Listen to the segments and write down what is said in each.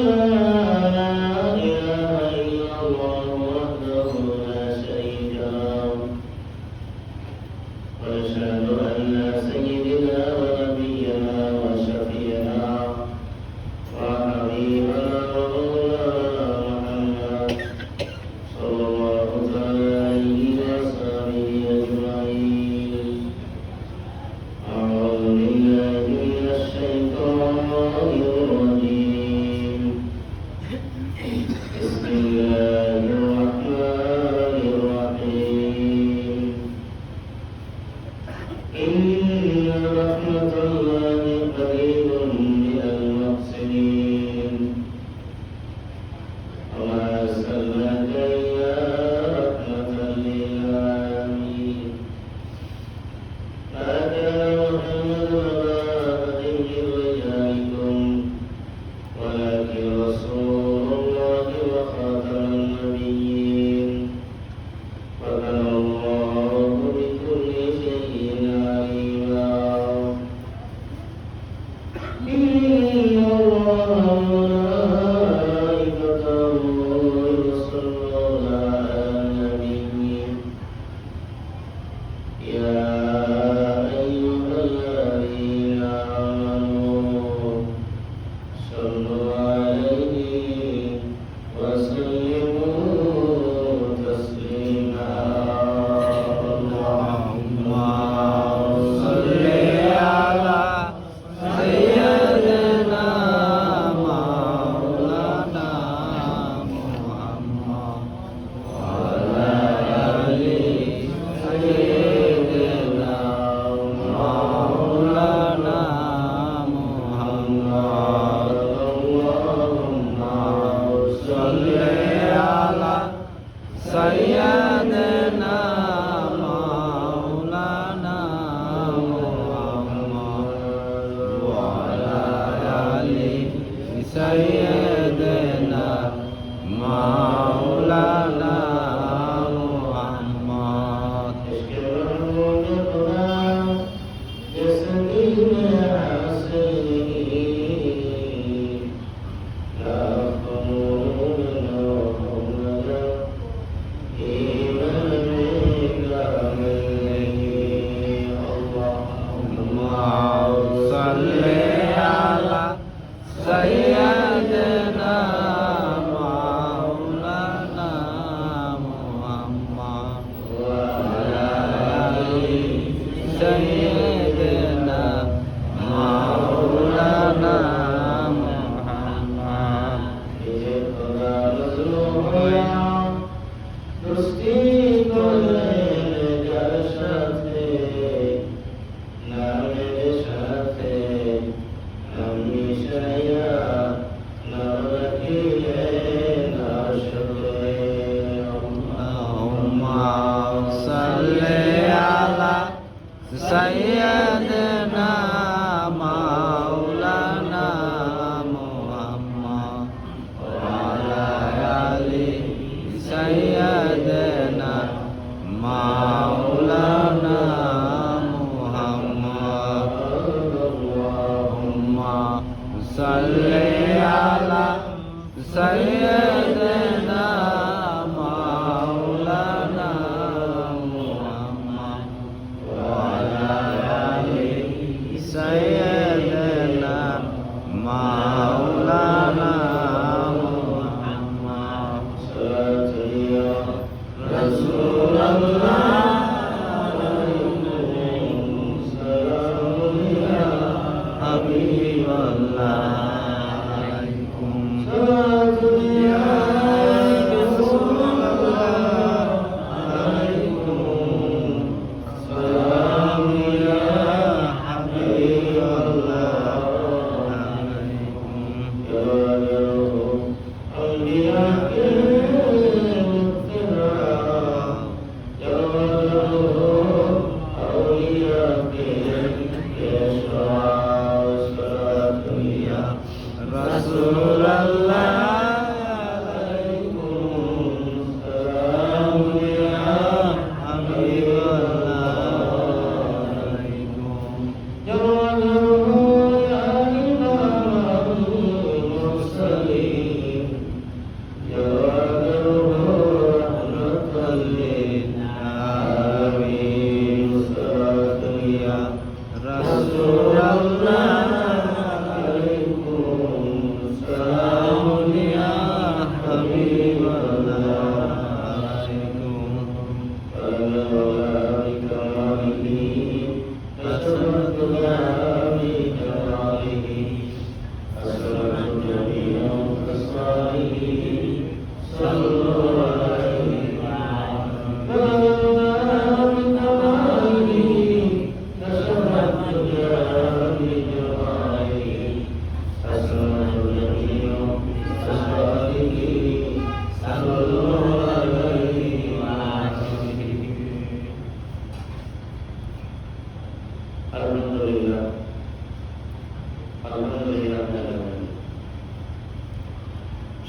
Amen.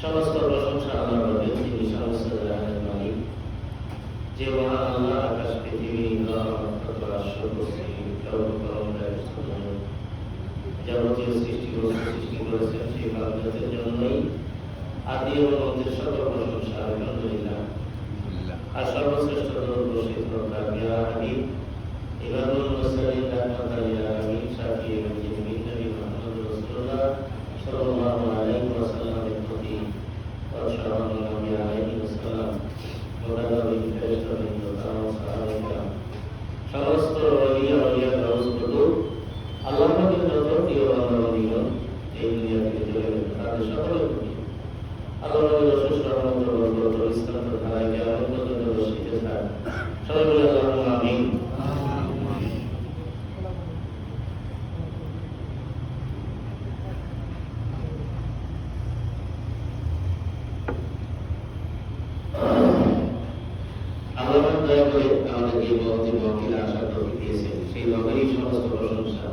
সমস্ত প্রশংসা আল্লাহর জন্য, যিনি সমস্ত জাহানের মালিক। যে মহান আল্লাহ আকাশ পৃথিবী যাবতীয় সৃষ্টি সৃষ্টি করেছেন, সেই বান্দাদের জন্যই আদি এবং অন্তের সকল প্রশংসা আলহামদুলিল্লাহ। আর সর্বশ্রেষ্ঠ দরুদ তার ইয়া হাবিব ইমামুল মুরসালিন রাহমাতাল লিল আলামিন শাফি এবং জিবরিল নবী মুহাম্মদ রাসূলুল্লাহ সাল্লাল্লাহু আলাইহি ওয়াসাল্লামের প্রতি সাল্লাল্লাহু আলাইহি ওয়াসাল্লাম মোতাবাবিক ফেরেশতাবৃন্দ তামাম সাহাবায়ে সমস্ত ওলিয়া ওলিয়া রাসূলুল্লাহ আল্লাহ পাকের যত প্রিয় বান্দা-বান্দীগণ এই দুনিয়া থেকে চলে গেলেন, তাদের সকলের প্রতি আল্লাহ পাকের অশেষ রহমত ও বরকত ও ইসলাম ধারায় কিয়ামত পর্যন্ত বর্ষিত থাক। সবাই বলে আল্লাহুম্মা আমিন। আল্লাহ দয়া করে আমাদেরকে মহফিলে আসার তৌফিক দিয়েছেন, সেই রবেরই সমস্ত প্রশংসা,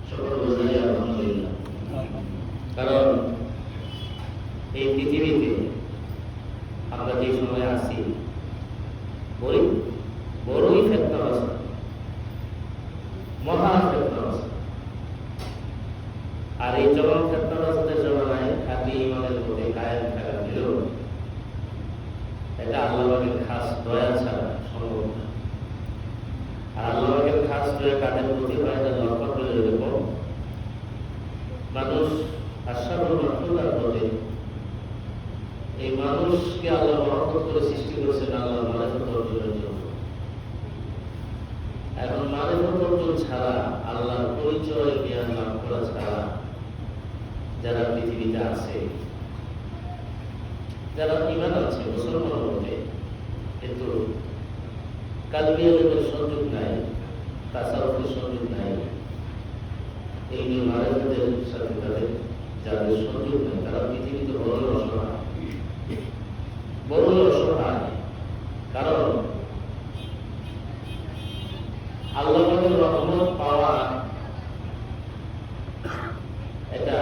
সকল বোঝাই আলহামদুলিল্লাহ। কারণ এই পৃথিবীতে আমরা যে সময় আছি বড়ই ফেতনা অবস্থা, মহা ফেতনা অবস্থা। আর এই চরম ফেতনা অবস্থার জমানায় খাঁটি ইমানের প্রতি কায়েম থাকা ছিল, এটা আল্লাহের খাস দয়া ছাড়া সম্ভব না। আর আল্লাহের খাস দয়া কাদের প্রতি হয় না? লক্ষ্য করে এরকম মানুষ আশাবল মাহফুজার প্রতি, এই মানুষকে আল্লাহ মহব্বত করে সৃষ্টি করেছেন আল্লাহ মারিফত অর্জনের জন্য। এখন মারিফত অর্জন ছাড়া, আল্লাহর পরিচয় জ্ঞান লাভ করা ছাড়া যারা পৃথিবীতে আছে, যারা ঈমান আছে, মুসলমান বটে, কিন্তু কালবি ইলমের সংযোগ নাই, তাসাউফের সংযোগ নাই, এই নিয়ে মারিফতের সাথে তাদের যাদের সংযোগ নেই, তারা পৃথিবীতে বড়ই অসহায়, বড়ই অসহায়। কারণ আল্লাহ পাকের রহমত পাওয়া এটা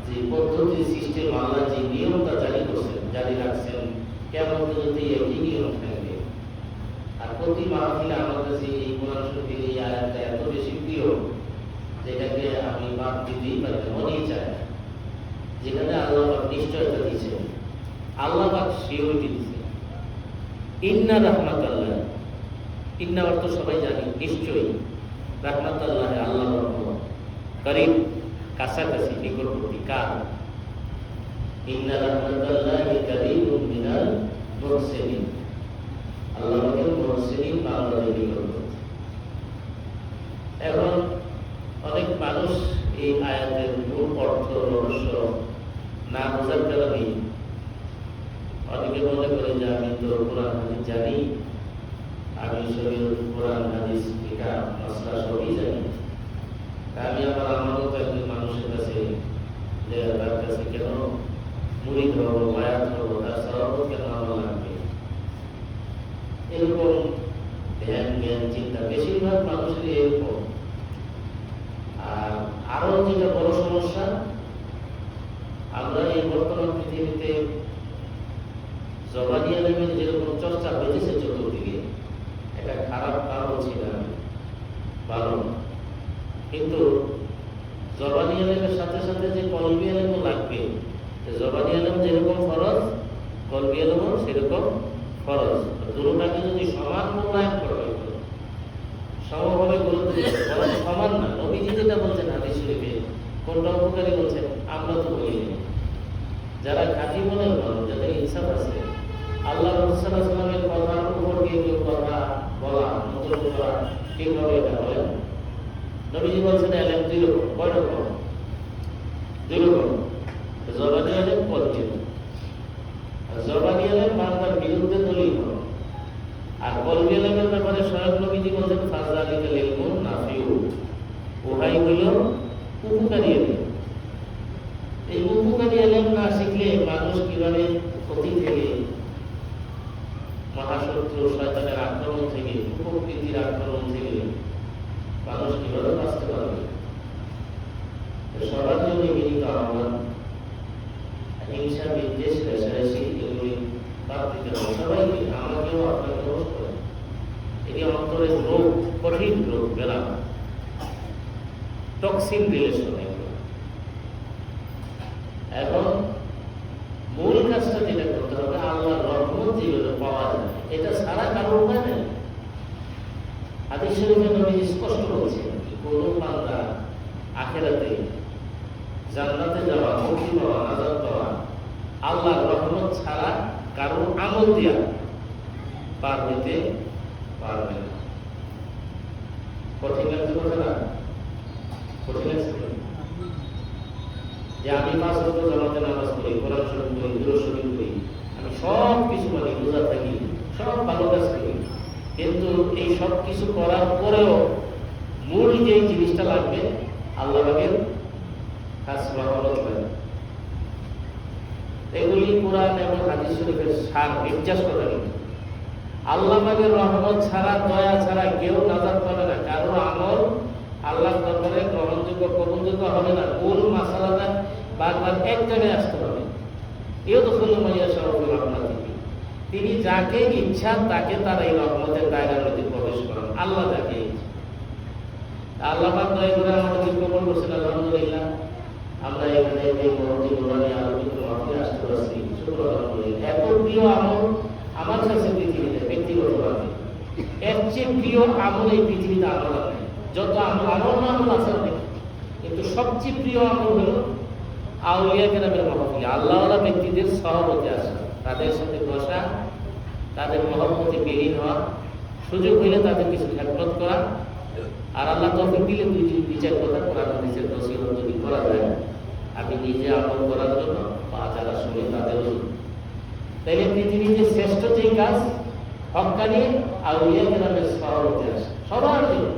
যে পদ্ধতি, সিস্টেম, আল্লাহ যে নিয়মটা জারি রাখছেন, কেমন যদি একই নিয়ম থাকবে। আর প্রতি মাহফিলে আমার কাছে এই কোরআন শরীফের এই আয়াতটা এত বেশি প্রিয়, যেটাকে আমি বাদ দিতেই পারি না, মনেই চায়। যেখানে আল্লাহ পাক নিশ্চয়তা দিয়েছেন, আল্লাহ পাক সিওরিটি দিয়েছেন, ইন্না রাহমাতাল্লাহ। ইন্না অর্থ সবাই জানি, নিশ্চয়ই। রাহমাতাল্লাহ আল্লাহর রহমত, করিম কাছাকাছি, নিকটবর্তী, কার? ইন্না রাহমাতাল্লাহি কারীমুম মিনাল মুহসিনিন। আল্লাহ পাকের মুহসিনিন বান্দাদের নিকটবর্তী। এখন অনেক মানুষ এই আয়াতের মূল অর্থ রহস্য না বোঝার কারণে অনেকে মনে করে যে আমি তো কোরআন হাদিস জানি, আমি শরীয়ত কোরআন হাদিস ফিকহ মাসলা সবই জানি, আমি আমার মতো একজন মানুষের কাছে যে তার কাছে কেন মুরিদ হবো, বায়াত হবো, তার সওয়াব কেন আমার লাগবে, এরকম ধ্যান জ্ঞান চিন্তা বেশিরভাগ মানুষেরই এরকম। আর আরো যেটা বড় সমস্যা, আমরা এই বর্তমান পৃথিবীতে জবানি ইলমের যেরকম চর্চা হয়েছে চতুর্দিকে, এটা খারাপ কারণ ছিল ভালো, কিন্তু জবানি ইলমের সাথে সাথে যে কলবি ইলমও লাগবে। জবানি ইলম যেরকম ফরজ, কলবি ইলমও সেরকম ফরজ। দুটোটাকে যদি সমান মূল্যায়ন করা হয়, সমভাবে গুরুত্ব দিতে, সমান না। নবীজি যেটা বলছেন হাদিস শরীফে, কোনটা উপকারী বলছেন আমরা তো বলি না। যারা খাঁটি মনের মানুষ, যাদের ইনসাফ আছে, আল্লাহ রাসূল সাল্লাল্লাহু আলাইহি ওয়াসাল্লামের কথার উপর কেউ কথা বলা, মন্তব্য করা ঠিকভাবে এটা হয় না। নবীজি বলছেন ইলম দুই রকম। কয় রকম? দুই রকম, জবানি ইলম, কলবি ইলম। জবানি ইলম বান্দার বিরুদ্ধে দলিল হয়, আর কলবি ইলমের ব্যাপারে স্বয়ং নবীজি বলছেন ফাযালিকাল ইলমুন নাফিউ, ওহাই হইল উপকারী ইলম। এই উপকারী ইলম না শিখলে মানুষ কিভাবে ক্ষতি থেকে, মহাশত্রু শয়তানের আক্রমণ থেকে, কুপ্রকৃতির আক্রমণ থেকে মানুষ কিভাবে বাঁচতে পারবে? সবার জন্য বিনীত আহ্বান, হিংসা, বিদ্বেষ, রেষারেষি এগুলি বাদ দিতে হবে সবাইকে, আমাকেও আপনাকেও করে। এটি অন্তরের রোগ, কঠিন রোগ, বেলা টক্সিন রিলেশন। এখন মূল কাজটা যেটা করতে হবে, আল্লাহর রহমত যেভাবে পাওয়া যায় এটা ছাড়া কারো উপায় নেই। হাদিস শরীফে নবী স্পষ্ট বলছেন কোন বান্দা আখিরাতে জান্নাতে যাওয়া, মুক্তি পাওয়া, নাজাত পাওয়া আল্লাহর রহমত ছাড়া কারো আমল দিয়া পার হইতে পারবে না। কঠিন লাগছে কথা না? কঠিন লাগছে যে আমি 5 ওয়াক্ত জামাতে নামাজ পড়ি, কোরআন শরীফ পড়ি, দুরূদ শরীফ পড়ি, আমি সব কিছু মানে রোজা থাকি, সব ভালো কাজ করি, কিন্তু এই সব কিছু করার পরেও মূল যে জিনিসটা লাগবে আল্লাহ পাকের খাস রহমত লাগে। এগুলি কোরআন এবং হাদিস শরীফের সার, নির্যাস কথা নেই। আল্লাহ পাকের রহমত ছাড়া, দয়া ছাড়া কেউ নাজাত পাবে না। কারো আমল আল্লাহর দরবারে গ্রহণযোগ্য, কবুলযোগ্য হবে না। মূল মাসালাটা বারবার এক জায়গায় আসতে হবে। এও তো মাইয়া সাহেবের রহমত, তিনি যাকে ইচ্ছা তাকে তার এই রহমতের দায়রার মধ্যে প্রবেশ করেন। আল্লাহ যাকে ইচ্ছা, আল্লাহ পাক দয়া করে আমাদেরকে কবুল করছেন। আলহামদুলিল্লাহ, আমরা এখানে এই মহতি কোরআনে আলোকিত মাহফিলে আসতে পারছি। শুকর আলহামদুলিল্লাহ। এত প্রিয় আমল আমার কাছে পৃথিবীতে ব্যক্তিগতভাবে এর চেয়ে প্রিয় আমল এই পৃথিবীতে আমল আছে। যত আমল আমল আছে অনেক, কিন্তু সবচেয়ে প্রিয় আমল হলো আউলিয়া কেরামের মাহফিলে আল্লাহওয়ালা ব্যক্তিদের সহবতে আসা, তাদের সাথে বসা, তাদের মহব্বতে বিলীন হওয়া, সুযোগ হইলে তাদের কিছু খেদমত করা। আর আল্লাহ তৌফিক দিলে বিচার কথা কোরআন হাদিসের নসিহত যদি করা যায়, আমি নিজে আমল করার জন্য বা যারা শুনে তাদেরও জন্য, তাইলে পৃথিবীতে শ্রেষ্ঠ যেই কাজ হক্কানি আউলিয়া কেরামের সহবতে আসা সবার জন্য।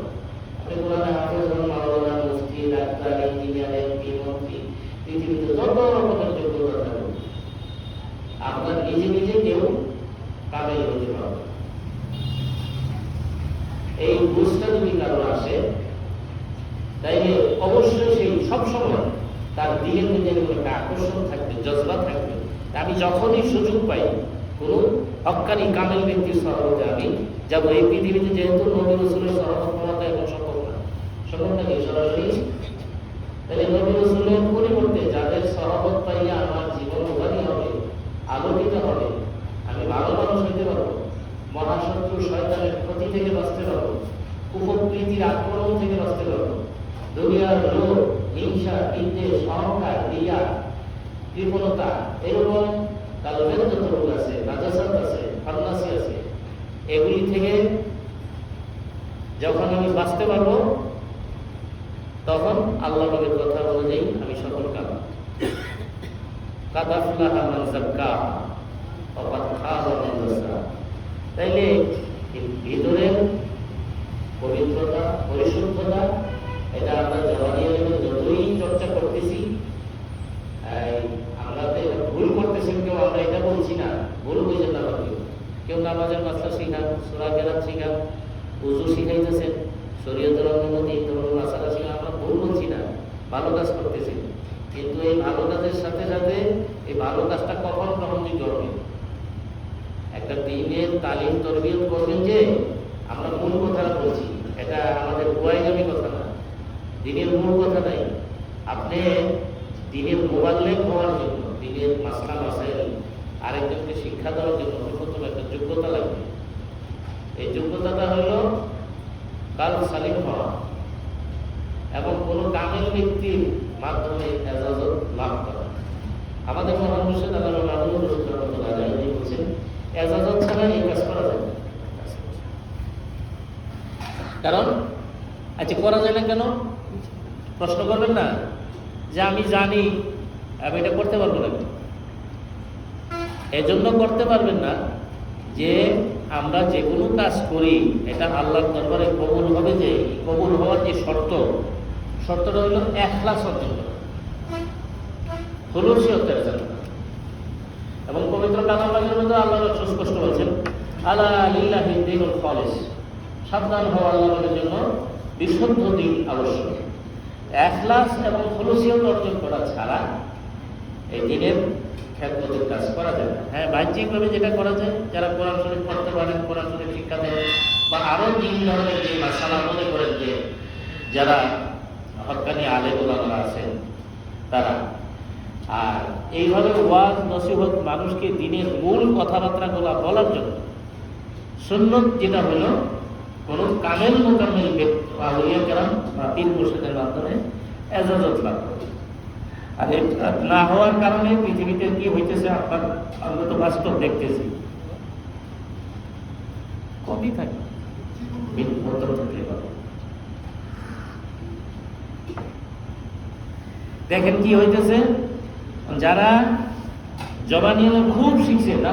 আপনি কোরআনে হাফেজ, মাওলানা, মুফতি, ডাক্তার, ইঞ্জিনিয়ার, এমপি, মন্ত্রী, পৃথিবীতে যত রকমের যোগ্যতা থাকুক, আপনার নিজে নিজে কেউ কামেল হতে পারবে। এই বুঝটা যদি কারো আসে, তাইলে অবশ্যই সেই সবসময় তার দিলের মধ্যে একটা আকর্ষণ থাকবে, জজবা থাকবে। আমি যখনই সুযোগ পাই কোনো হক্কানি কামেল ব্যক্তির সহবতে আমি যাবো। এই পৃথিবীতে যেহেতু নবী রাসূলের সহবত করা তো এখন সম্ভব না, সম্ভব নাকি সরাসরি? তাহলে নবী রাসূলের পরিবর্তে যাদের সহবত পাইলে আমার জীবন উদারী হবে, আলোকিত হবে, আমি ভালো মানুষ হইতে পারবো, মহাশত্রু শয়তানের ক্ষতি থেকে বাঁচতে পারবো, কুপ্রীতির আক্রমণ থেকে বাঁচতে পারবো, দুনিয়ার লোভ, হিংসা, বিদ্বেষ, অহংকার, রিয়া, কৃপণতা, এরকম কালবের যত রোগ আছে, নাজাসাত আছে, ফান্নাসি আছে, এগুলি থেকে যখন আমি বাঁচতে পারবো, তখন আল্লাহ পাকের কথা অনুযায়ী আমি সফল কাম। কাদ আফলাহা মান যাক্কাহা ওয়া কাদ খাবা মান দাসাহা। তাইলে ভিতরের পবিত্রতা, পরিশুদ্ধতা, এটা আমরা জবানিয়ার যতই চর্চা করতেছি, আমরা তো ভুল করতেছেন কেউ, আমরা এটা বলছি না, ভুল বুঝেন না। কেউ নামাজের মাসলা শিখান, সূরা কেরাত শিখান, উযু শিখাইতেছেন, শরীয়তের অনুমতি, ধর্মীয় মাসালা শিখান, আমরা ভুল বলছি না, ভালো কাজ করতেছি। কিন্তু এই ভালো কাজের সাথে সাথে এই ভালো কাজটা কখন গ্রহণযোগ্য হবে? একটা দিনের তালিম তরবিয়ত করবেন যে আমরা মূল কথা বলছি, এটা আমাদের গোয়াইগামী কথা না, দিনের মূল কথা নাই। আপনি দিনের মোবাল্লেগ হওয়ার জন্য, দিনের মাসলা মাসাইল আরেকজনকে শিক্ষা দেওয়ার জন্য প্রথম একটা যোগ্যতা লাগবে। এই যোগ্যতাটা হলো কাল সালিম হওয়া এবং কোনো কামেল ব্যক্তির মাধ্যমে এজাজত লাভ করা। আমাদের মহান মুর্শিদ আল্লামা মামুনুর রহমাতুল্লাহ আলাইহি বলেছেন, এজাজত ছাড়া এই কাজ করা যায় না। কারণ আচ্ছা করা যায় না কেন প্রশ্ন করবেন না, যে আমি জানি আমি এটা করতে পারবো না। এজন্য করতে পারবেন না যে আমরা যে কোনো কাজ করি এটা আল্লাহর দরবারে কবুল হবে। যে কবুল হওয়ার যে শর্তটা হলো ইখলাস অর্জন করা, খুলুসিয়তের জন্য। এবং পবিত্র কালামের মধ্যে আল্লাহ সুস্পষ্ট বলেছেন, আলা লিল্লাহি দীনুল খালিস, সাবধান হওয়া আল্লাহর জন্য বিশুদ্ধ দিন আবশ্যক। ইখলাস এবং খুলুসিয়ত অর্জন করা ছাড়া এই দিনের খেদমতের কাজ করা যায় না। হ্যাঁ, বাহ্যিকভাবে যেটা করা যায়, যারা কোরআন শরীফ পড়তে পারেন, কোরআন শরীফ শিক্ষা দেন, বা আরো তিন ধরনের যে মাসালা মনে করেন যে যারা হক্কানি আলেম ওলামারা আছেন তারা। আর এইভাবে ওয়াজ নসিহত মানুষকে দিনের মূল কথাবার্তাগুলো বলার জন্য সুন্নত যেটা হলো কোন কামেল মোকামেল আউলিয়া কেরাম বা পীর মুর্শিদের মাধ্যমে এজাজত লাভ করে। আর এটা না হওয়ার কারণে পৃথিবীতে কি হইতেছে আমরা তো বাস্তব দেখতেছি, কমই থাকে দেখেন কি হইতেছে, যারা জবানি খুব শিখছে না,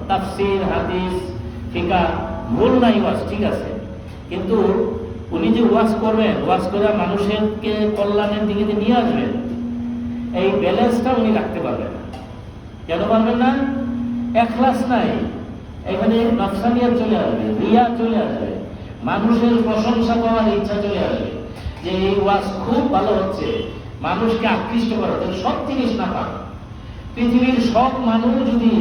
তাফসীর হাদিস ফিকা ভুল নাই, ওয়াজ ঠিক আছে, কিন্তু উনি যে ওয়াজ করবেন, ওয়াজ করে মানুষেরকে কল্যাণের দিকে যে নিয়ে আসবেন, এই ব্যালেন্সটা উনি রাখতে পারবেন না। কেন পারবেন না? ইখলাস নাই, এখানে নফসানিয়াত চলে আসবে, রিয়া চলে আসবে, মানুষের প্রশংসা পাওয়ার ইচ্ছা চলে আসবে, যে এই ওয়াজ খুব ভালো হচ্ছে, মানুষকে আকৃষ্ট করা। সব জিনিস না পান, পৃথিবীর সব মানুষ যদি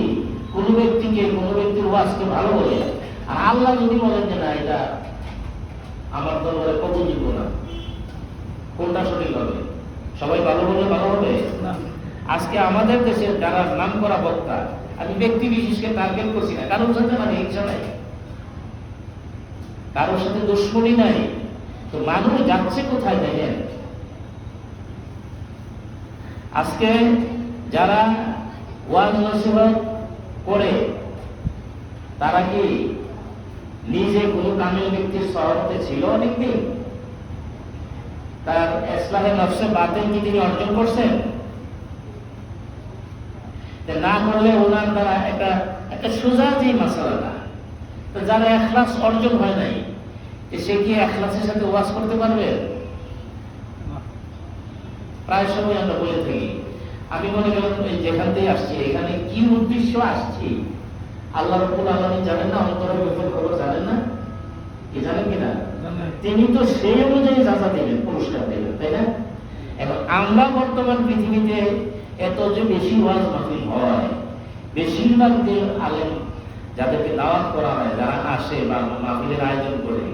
কোনো ব্যক্তির ওয়াজকে ভালো বলে, আর আল্লাহ যদি বলেন যে না, এটা আমার দরবারে কবুলযোগ্য না, কোনটা সঠিক হবে? সবাই ভালো বললে ভালো হবে না। আজকে আমাদের দেশে যারা নাম করা বক্তা, আমি ব্যক্তি বিশেষকে টার্গেট করছি না, কারোর সাথে মানে হিংসা নাই, কারোর সাথে দুশ্মনী নাই, তো মানুষ যাচ্ছে কোথায় দেখেন। আজকে যারা ওয়াজ নসিহত করে তারা কি নিজে কোনো কামেল ব্যক্তির সহমতে ছিল অনেকদিন? তার ইসলাহে নফসে বাতিল কি তিনি অর্জন করছেন? না করলে ওনার দ্বারা একটা সোজা যে মাসালা না, তো যারা ইখলাস অর্জন হয় নাই, সে কি ইখলাসের সাথে ওয়াজ করতে পারবে? প্রায় সময় আমরা বলে থাকি, আমি মনে করেন যেখান থেকে আসছি, এখানে কি উদ্দেশ্য আসছি আল্লাহ রাব্বুল আলামিন জানেন না, অন্তরের ব্যাপারে খবর জানেন না, কি জানেন কিনা? তিনি তো সেই অনুযায়ী যাচা দেবেন, পুরস্কার দেবেন, তাই না? এখন আমরা বর্তমান পৃথিবীতে এত যে বেশি ওয়াজ মাহফিল হয়, বেশিরভাগ যে আলেম যাদেরকে দাওয়াত করা হয়, যারা আসে বা মাহফিলের আয়োজন করে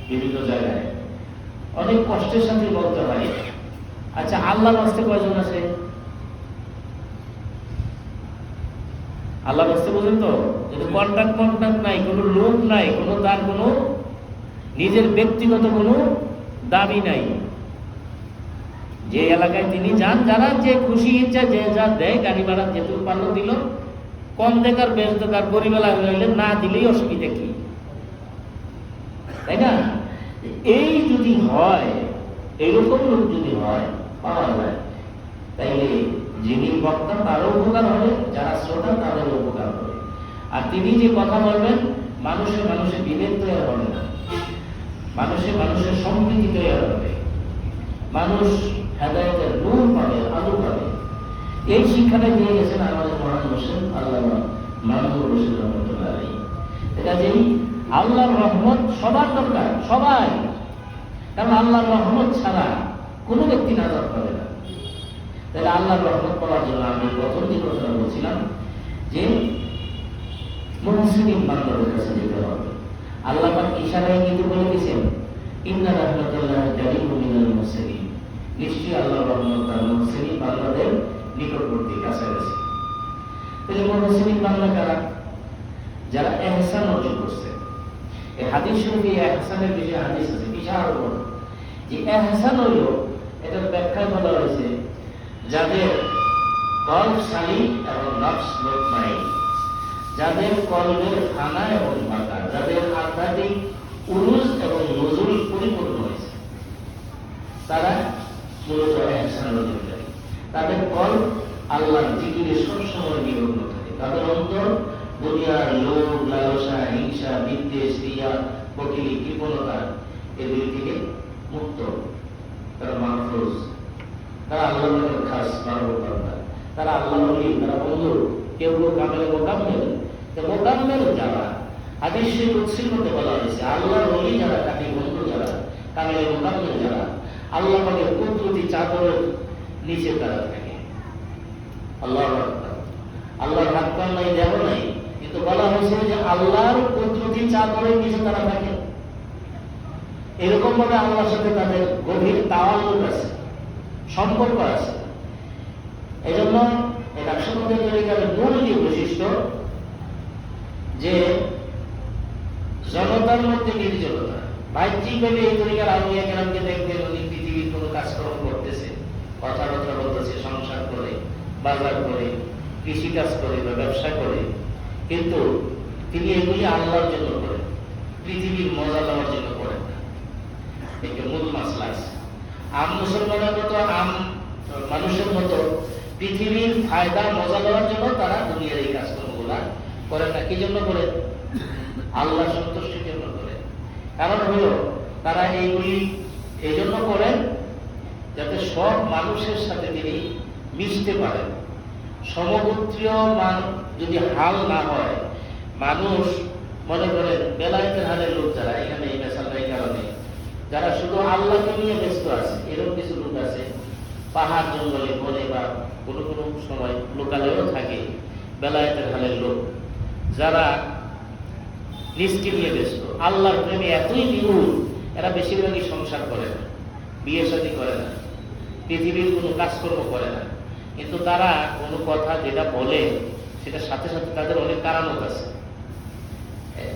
বিভিন্ন জায়গায়, অনেক কষ্টের সাথে বলতে হয়, আচ্ছা আল্লাহর রাস্তায় কয়জন আছে? আল্লাহর রাস্তায় বলেন তো, কন্ট্যাক্ট নাই, কোনো লোক নাই, তার কোনো নিজের ব্যক্তিগত কোনো দাবি নাই। যে এলাকায় তিনি যান, যারা যে খুশি ইচ্ছা যে যা দেয়, গাড়ি ভাড়া যেটুকু পারল দিল, কম দেখার বেশ দেখার, গরিবেলা হইলে না দিলেই অসুবিধা কি, তাই না? এই যদি হয়, এইরকম লোক যদি হয়, পাওয়া যায়, তাইলে যিনি বক্তা তারও উপকার হবে, যারা শ্রোতা তাদেরও উপকার হবে। আর তিনি যে কথা বলবেন, মানুষে বিভেদ তৈরি হবে না, মানুষের সম্প্রীতি তৈরি হবে, মানুষ হেদায়েতের নূর পাবে, আলো পাবে। এই শিক্ষাটা দিয়ে গেছেন আমাদের মহান হোসেন আল্লামা মামুনুর রশিদ রহমতুল্লাহ আলাইহি। এটা যে আল্লাহর রহমত সবার দরকার, সবাই, কারণ আল্লাহর রহমত ছাড়া কোনো ব্যক্তি নাজাত পাবে না। তাহলে আল্লাহর রহমত পাওয়ার জন্য আমি প্রথম যে কথাটা বলছিলাম যে মুহসিনিন বান্দাদের কাছে যেতে হবে। আল্লাহ পাক ইশারায় কিন্তু বলে দিয়েছেন, ইন্না রাহমাতাল্লাহি কারীমুন মিনাল মুহসিনিন, নিশ্চয়ই আল্লাহর রহমত তার মুহসিনিন বান্দাদের নিকটবর্তী, কাছাকাছি। তাহলে মুহসিনিন বান্দা কারা? যারা ইহসান অর্জন করছে। এই হাদিস শরীফে ইহসানের বিষয়ে হাদিস আছে বিশাল বড়, যে ইহসান হলো, এটার ব্যাখ্যায় বলা হয়েছে যাদের কলব সালিম এবং নফস মুতমাইন, যাদের কলবের খানা এবং মাথা, যাদের আধ্যাত্মিক উরুজ এবং নজুল পরিপূর্ণ হয়েছে, তারা মূলত ইহসান অর্জনকারী। তাদের কলব আল্লাহর জিকিরে সবসময় নিমগ্ন থাকে, তাদের অন্তর দুনিয়ার লোভ, লালসা, হিংসা, বিদ্বেষ, রিয়া, বকিলি, কৃপণতা এগুলি থেকে মুক্ত। তারা মাহফুজ, তারা আল্লাহর খাস মানবতা, তারা আল্লাহ ওলি, তারা বন্ধু। কেউ কামেল মোকাম্মেল যারা, হাদিসে কুদসির মধ্যে বলা হয়েছে, আল্লাহর ওলি যারা, তাকে বন্ধু যারা, কামেল মোকাম্মেল যারা, আল্লাহ পাকের কুদরতি চাদরের নিচে তারা থাকে। আল্লাহু আকবার। বলা হয়েছে যে আল্লাহর কুদরতি চাদরে কিছু তারা থাকে, এরকম ভাবে আল্লাহর সাথে তাদের গভীর তাওয়াল্লুক আছে, সম্পর্ক আছে। এই জন্য এই নাকশবন্দি তরিকার মূল যে বৈশিষ্ট্য, যে জনতার মধ্যে নির্জনতা। বাহ্যিকভাবে এই তরিকার আউলিয়া কেরামকে দেখবেন উনি পৃথিবীর কোনো কাজকর্ম করতেছে, কথাবার্তা বলতেছে, সংসার করে, বাজার করে, কৃষিকাজ করে বা ব্যবসা করে, কিন্তু তিনি এগুলি আল্লাহর জন্য করেন, পৃথিবীর মজা দেওয়ার জন্য করেন না। একটা মূল মাসলা আছে। আম মুসলমানের মতো, আম মানুষের মতো পৃথিবীর ফায়দা মজা দেওয়ার জন্য তারা দুনিয়ার এই কাজকর্মগুলা করেন না। কি জন্য করেন? আল্লাহ সন্তুষ্টির জন্য করেন। কারণ হলো তারা এইগুলি এই জন্য করেন যাতে সব মানুষের সাথে তিনি মিশতে পারেন। সমগোত্রীয় যদি হাল না হয়, মানুষ মনে করেন বেলায়েতের হালের লোক যারা এখানে এই মেসালের কারণে যারা শুধু আল্লাহকে নিয়ে ব্যস্ত আছে, এরকম কিছু লোক আছে পাহাড় জঙ্গলে বনে বা কোনো কোনো সময় লোকালয়েও থাকে বেলায়েতের হালের লোক, যারা নিজকে নিয়ে ব্যস্ত, আল্লাহর প্রেমে এতই নিগুড়, এরা বেশিরভাগই সংসার করে না, বিয়ে শাদী করে না, পৃথিবীর কোনো কাজকর্ম করে না। কিন্তু তারা কোনো কথা যেটা বলে সেটার সাথে সাথে তাদের অনেক কারামত আছে।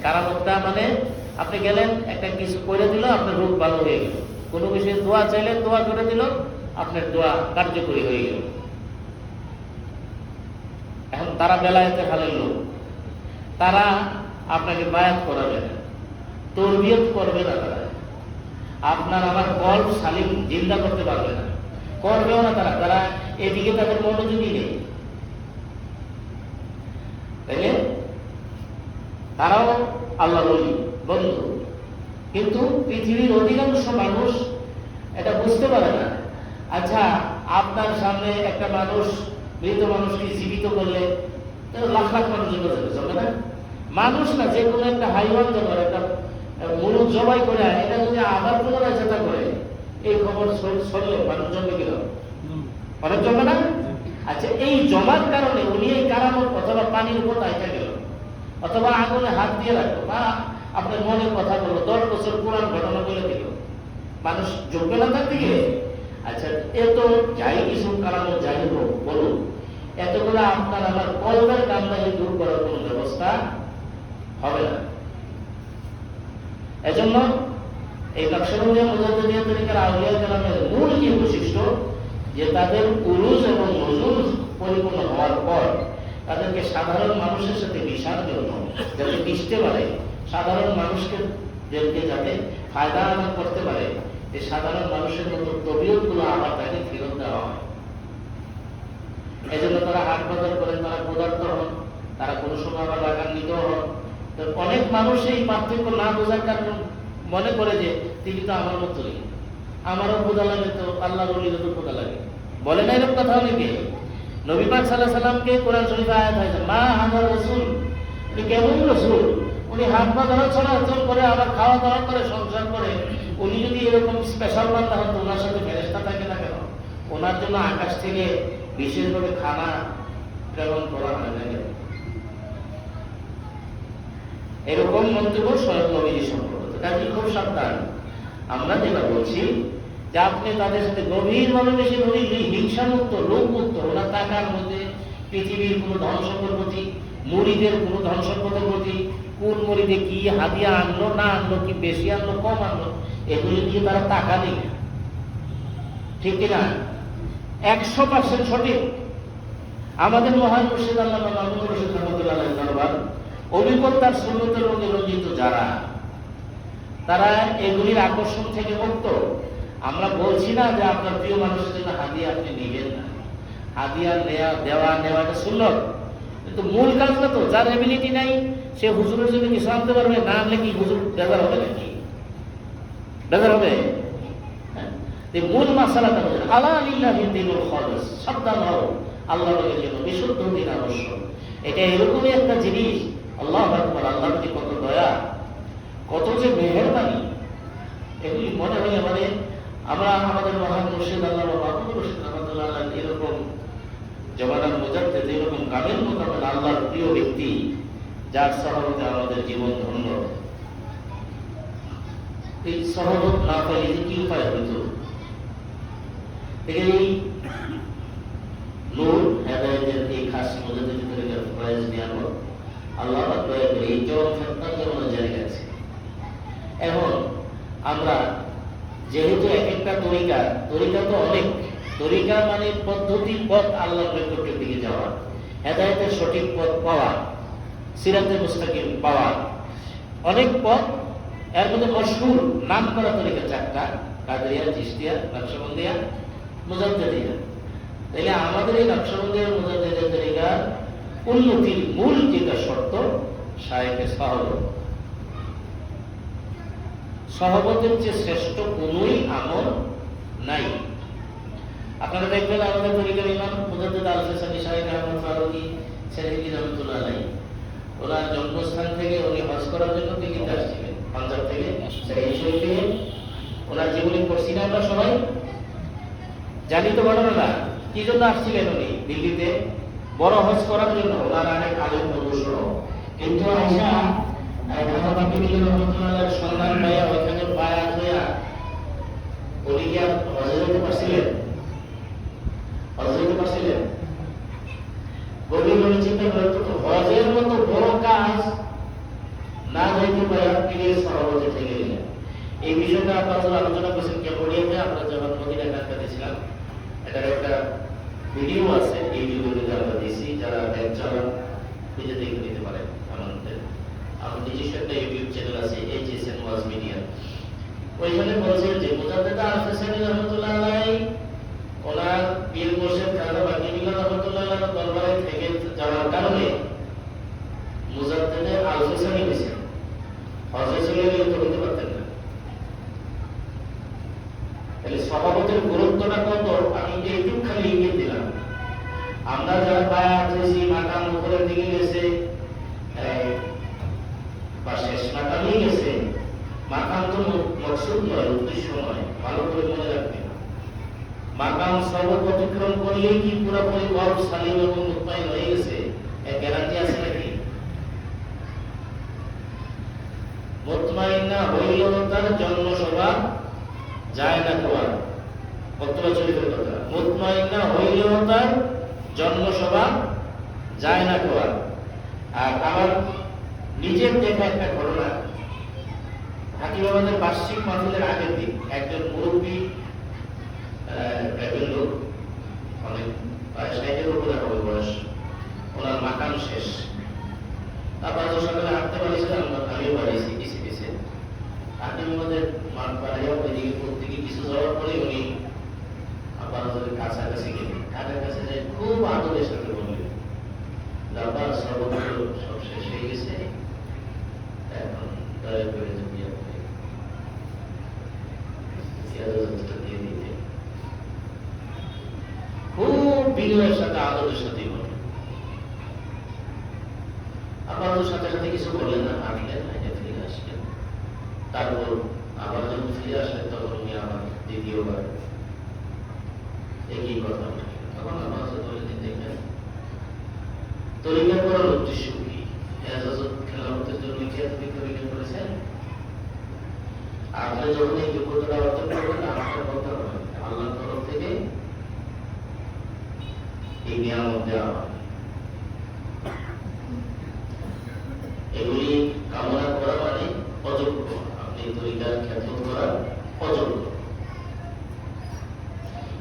কারামতটা মানে আপনি গেলেন, একটা কিছু করে দিল, আপনার রোগ ভালো হয়ে গেল। কোনো বিষয়ে দোয়া চাইলেন, দোয়া করে দিল, আপনার দোয়া কার্যকরী হয়ে গেল। এখন তারা বেলায়েতের হালের লোক, তারা আপনাকে বায়াত করাবে না, তরবিয়ত করবে না, তারা আপনার আমার কল্প সালিম জিন্দা করতে পারবে না, করবেও না তারা। তারা এদিকে তাদের মনোযোগী নেই, তাইলে তারাও আল্লাহর ওলি বন্ধু, কিন্তু পৃথিবীর অধিকাংশ মানুষ এটা বুঝতে পারে না। আচ্ছা, আপনার সামনে একটা মানুষ, মৃত মানুষকে জীবিত করলে লাখ লাখ মানুষ জমে না? মানুষ না, যে কোনো একটা হাইওয়ান জমার, একটা মুলুক জবাই করে এটা যদি আবার পুনরায় চেষ্টা করে, এই খবর ছড়লে মানুষ জমবে কিনা? অনেক জমে না? আচ্ছা, এই জমার কারণে উনি এই কারামত অথবা পানির উপর দায়িত্ব গেল, অথবা আগুনে হাত দিয়ে রাখলো, বা আপনার মনের কথা বললো, 10 বছর পুরান ঘটনা বলে দিল, মানুষ জমবে না তার দিকে? আচ্ছা, এত যাই কিছু কারামত যাই হোক বলুন, এতগুলো আপনার আমার কলমের কান্দাকে দূর করার কোন ব্যবস্থা হবে না। এজন্য এই নকশবন্দিয়া মুজাদ্দিদিয়া তরিকার আউলিয়া কেরামের মূল যে বৈশিষ্ট্য, যে তাদের উরুজ এবং নজুজ পরিপূর্ণ হওয়ার পর তাদেরকে সাধারণ মানুষের সাথে মিশার জন্য, যাতে মিশতে পারে, সাধারণ মানুষকে যাতে ফায়দা আদান করতে পারে, এই সাধারণ মানুষের মতো তবিয়ত গুলো আবার তাকে ফেরত দেওয়া হয়। এই জন্য তারা হাট বাজার করেন, তারা ক্ষুধার্ত হন, তারা কোনো সময় আবার রাগান্বিত হন। অনেক মানুষ এই পার্থক্য না বোঝার কারণে মনে করে যে তিনি তো আমার মতোই, আমারও ক্ষুধা লাগে, তো আল্লাহর ওলিরও তো ক্ষুধা লাগে। বলে না এরকম কথা অনেকে? নবী পাক সাল্লাল্লাহু আলাইহি সাল্লামকে কোরআন শরীফে আয়াত হয়েছে, মা হাযার রাসূল, উনি কেমন রাসূল? উনি হাত পা ধরা চলাচল করে, আবার খাওয়া দাওয়া করে, সংসার করে। উনি যদি এরকম স্পেশাল বান্দা হতো, ওনার সাথে ফেরেশতা থাকে না কেন? ওনার জন্য আকাশ থেকে বিশেষভাবে খানা প্রেরণ করা হয় না কেন? এরকম মন্তব্য স্বয়ং নবীজি সম্পর্কে। কাজে খুব সাবধান। আমরা যেটা বলছি যে আপনি তাদের সাথে গভীরভাবে বেশি হিংসামুক্ত, লোভমুক্ত, ওনার টাকার মধ্যে, পৃথিবীর কোনো ধন সম্পদের প্রতি, মুরিদের কোনো ধন সম্পদের প্রতি, কোন মুরিদে কি হাদিয়া আনলো না আনলো, কি বেশি আনলো কম আনলো, এগুলি দিয়ে তারা টাকা নেই, ঠিক কিনা? 100% সঠিক। আমাদের মহান মুর্শিদ আল্লামা মামুনুর রশিদ রহমাতুল্লাহ আলাইহির দরবার অভিজ্ঞতার সুন্নতের মধ্যে রঞ্জিত যারা, তারা এগুলির আকর্ষণ থেকে মুক্ত। আমরা বলছি না যে আপনার প্রিয় মানুষের জন্য হাদিয়া আপনি নিবেন না, হাদিয়া দেওয়া নেওয়াটা সুন্নত, কিন্তু মূল কাজটা তো, যার এবিলিটি নাই সে হুজুরের জন্য কিছু আনতে পারবে না, আনলে কি হুজুর বেজার হবে নাকি? বেজার হবে? মূল মাসালাটা হচ্ছে আলা লিল্লাহি দীনুল খালিস, সাবধান হও, আল্লাহর জন্য বিশুদ্ধ দিন আবশ্যক। এটা এরকমই একটা জিনিস, আল্লাহু আকবার, আল্লাহর যে কত দয়া, কত যে মেহেরবানি, এগুলি মনে হয় মানে আমরা আমাদের মহান মুর্শিদ আল্লামা মামুনুর রশিদ রহমাতুল্লাহ আলাইহি এরকম জমানার মুজাদ্দিদ, এরকম কামেল মোকামেল আল্লাহর প্রিয় ব্যক্তি, যার সহবতে আমাদের জীবন ধন্য। এই সহবত না পাইলে কি উপায় হইতো? এই নূর হেদায়েতের এই খাস মুজাদ্দিদ তরিকার ফয়েজ নিয়ামত আল্লাহ পাক দয়া করে এই জল ফেতনার জন্য জারি আছে। এখন আমরা যেহেতু এক একটা তরিকা তো অনেক, তরিকা মানে পদ্ধতি, পথ আল্লাহর নৈকট্যের দিকে যাওয়া, হেদায়েতের সঠিক পথ পাওয়া, সিরাতে মুস্তাকিম পাওয়া, অনেক পথ। এর মধ্যে মশহুর নাম করা তরিকা চারটা: কাদেরিয়া, চিশতিয়া, নকশবন্দিয়া, মুজাদ্দিদিয়া। তাইলে আমাদের এই নকশবন্দিয়া মুজাদ্দিদিয়া তরিকার উন্নতির মূল যেটা শর্ত, শায়েখে সহবত। সহবতের চেয়ে শ্রেষ্ঠ কোনই আমল নাই। আপনারা দেখবেন আমাদের তরিকার ইমাম মুজাদ্দিদ আল-ফিসানি শাহেখ আহমদ ফারুকী সেলিহি রহমাতুল্লাহ আলাইহি, ওনার জন্মস্থান থেকে উনি হজ করার জন্য দিল্লিতে আসছিলেন, পাঞ্জাব থেকে সেই শরীফে। ওনার জীবনী পড়ছি না আমরা সবাই, জানি তো ঘটনাটা। কি জন্য আসছিলেন উনি দিল্লিতে? বড় হজ করার জন্য। ওনার অনেক আলেম বন্ধু, কিন্তু আয়সা সন্ধান পাইয়া ওইখানে বায়াত হইয়া উনি কি হজে যেতে পারছিলেন? হজে যেতে পারছিলেন? গভীর চিন্তা করে হজের মতো বড় কাজ না যাইতে পারে পীরের সহবতে থেকে গেলেন। এই বিষয়টা আপনারা আলোচনা করছেন ক্যাম্বোডিয়াতে। আমরা যখন মদিনা কাটতে ছিলাম, এটার একটা ভিডিও আছে ইউটিউবে, আমরা দিয়েছি। যারা ব্যাংক চালান খুঁজে দেখে নিতে পারেন। আমার নিজস্ব একটা ইউটিউব চ্যানেল আছে, এইচএসএন ওয়াজ মিডিয়া। ওইখানে বলছে যে মুজাদ্দিদ আল-ফিসানি রহমাতুল্লাহ আলাইহি ওনার পীর মুর্শিদ খাজা বাকিউল্লাহ রহমাতুল্লাহ আলাইহি দরবারে থেকে যাওয়ার কারণে মুজাদ্দিদ আল-ফিসানি হয়েছে। হজে চলে গেলে তো হতে পারতেন না। তাহলে সহবতের গুরুত্বটা কত, আমি একটু খালি ইঙ্গিত দিলাম। আমরা যারা বায়াত হয়েছি, মাকাম উপরের দিকে গেছে বা শেষ মাকামই গেছে, মাকাম তো মকসুদ নয়, উদ্দেশ্য নয়। ভালো করে মনে রাখবেন, মাকাম সহবত অতিক্রম করলেই কি পুরোপুরি কলব সালিম এবং মুতমাইন হয়ে গেছে এর গ্যারান্টি আছে নাকি? মুতমাইন্না হইলেও তার জন্মসভা যায় না কোয়ার। বক্তব্য চরিত্রের কথা, মুতমাইন্না হইলেও তার জন্মসভা যায় না কোয়ার। আর আমার নিজের দেখা একটা ঘটনা, হাকিম আমাদের বার্ষিক মাহফিলের আগের দিন একজন মুরব্বী, একজন লোক, অনেক প্রায় 60-এর উপরে হবে বয়স, ওনার মাকাম শেষ। তারপর সকালে হাঁটতে পারিয়েছিলাম, আমিও পারিয়েছি পিছিয়ে পিছিয়ে। হাকিম আমাদের মাঠ পাড়াইয়া ওইদিকে প্রত্যেকে কিছু যাওয়ার পরে উনি আবার কাছাকাছি গেলেন। কাছের কাছে যাই খুব আদরের সাথে বললেন, আবার সর্বত্র সব শেষ হয়ে গেছে, এখন দয়া করে যদি আপনি দিয়ে দিতে। খুব বিনয়ের সাথে আদরের সাথে বলেন। আপনাদের সাথে সাথে কিছু বললেন না, হাঁটলেন, হেঁটে ফিরে আসলেন। তারপর আবার যখন ফিরে আসলেন তখন উনি আবার দ্বিতীয়বার একই কথা বললেন। তখন আপনাদের বলে দিতে তরিকা করার উদ্দেশ্য কি? এজাজত খেলাফতের জন্য কি আপনি তরিকা করেছেন? আপনি যখন এই যোগ্যতাটা অর্জন করবেন, আপনার কথা হবে আল্লাহর তরফ থেকে এই নিয়ামত দেওয়া হয়। এগুলি কামনা করা মানে অযোগ্য, আপনি তরিকার খেদমত করার অযোগ্য,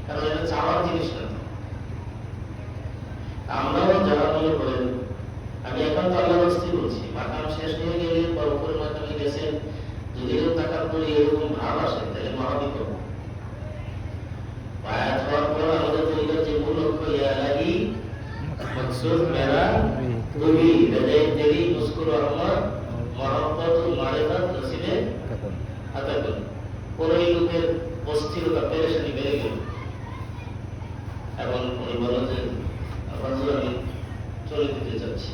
কারণ এটা চাওয়ার জিনিস না। আমরাও যারা মনে করেন, আমি এখন তো আল্লাহর রাস্তায় বলছি, মাকাম শেষ হয়ে গেলে বা উপরের মাধ্যমে গেছেন, যদি কেউ টাকার পরে এরকম ভাব আসে তাহলে মহাবিপদ। বায়াত হওয়ার পর আমাদের তরিকার যে মূল লক্ষ্য, ইয়া ইলাহি মকসুদ মেরা তুমি হৃদয় তেরি মুস্কুর রহমত মহব্বতুল মারিফাত নসিবে আতা করুন। পরে এই লোকের অস্থিরতা, পেরেশানি বেড়ে গেল এবং উনি বললেন যে আমি চলে যেতে চাচ্ছি।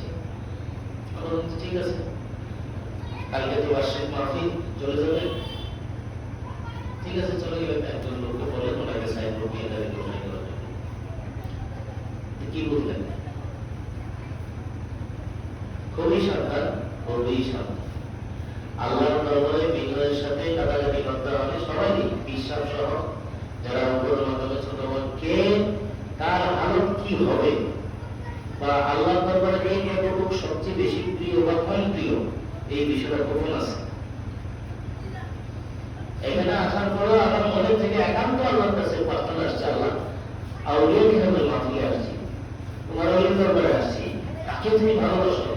ঠিক আছে, কালকে তো বার্ষিক মাহফিল, চলে যাবে। ঠিক আছে, চলে গেলেন। একজন লোককে বলেন ওনাকে সাইন রুপিয়ে দেয়, কি বললেন? খুব খুবই সাবধান, খুবই সাবধান। আল্লাহর দরবারে বিনয়ের সাথে কাটাকাটি করতে হবে সবাই, বিশ্বাস সহ যারা উপরের মাধ্যমে ছোট কে তার হালত কি হবে, বা আল্লাহর দরবারে এই কতটুকু সবচেয়ে বেশি প্রিয় বা কম প্রিয়, এই বিষয়টা কখন আছে। এখানে আসার পরে আমার মনে থেকে একান্ত আল্লাহর কাছে প্রার্থনা আসছে, আল্লাহ আউলিয়া কিভাবে মাফিয়ে আসছি, তোমার আউলিয়ার দরবারে আসছি, তাকে তুমি ভালোবাসো,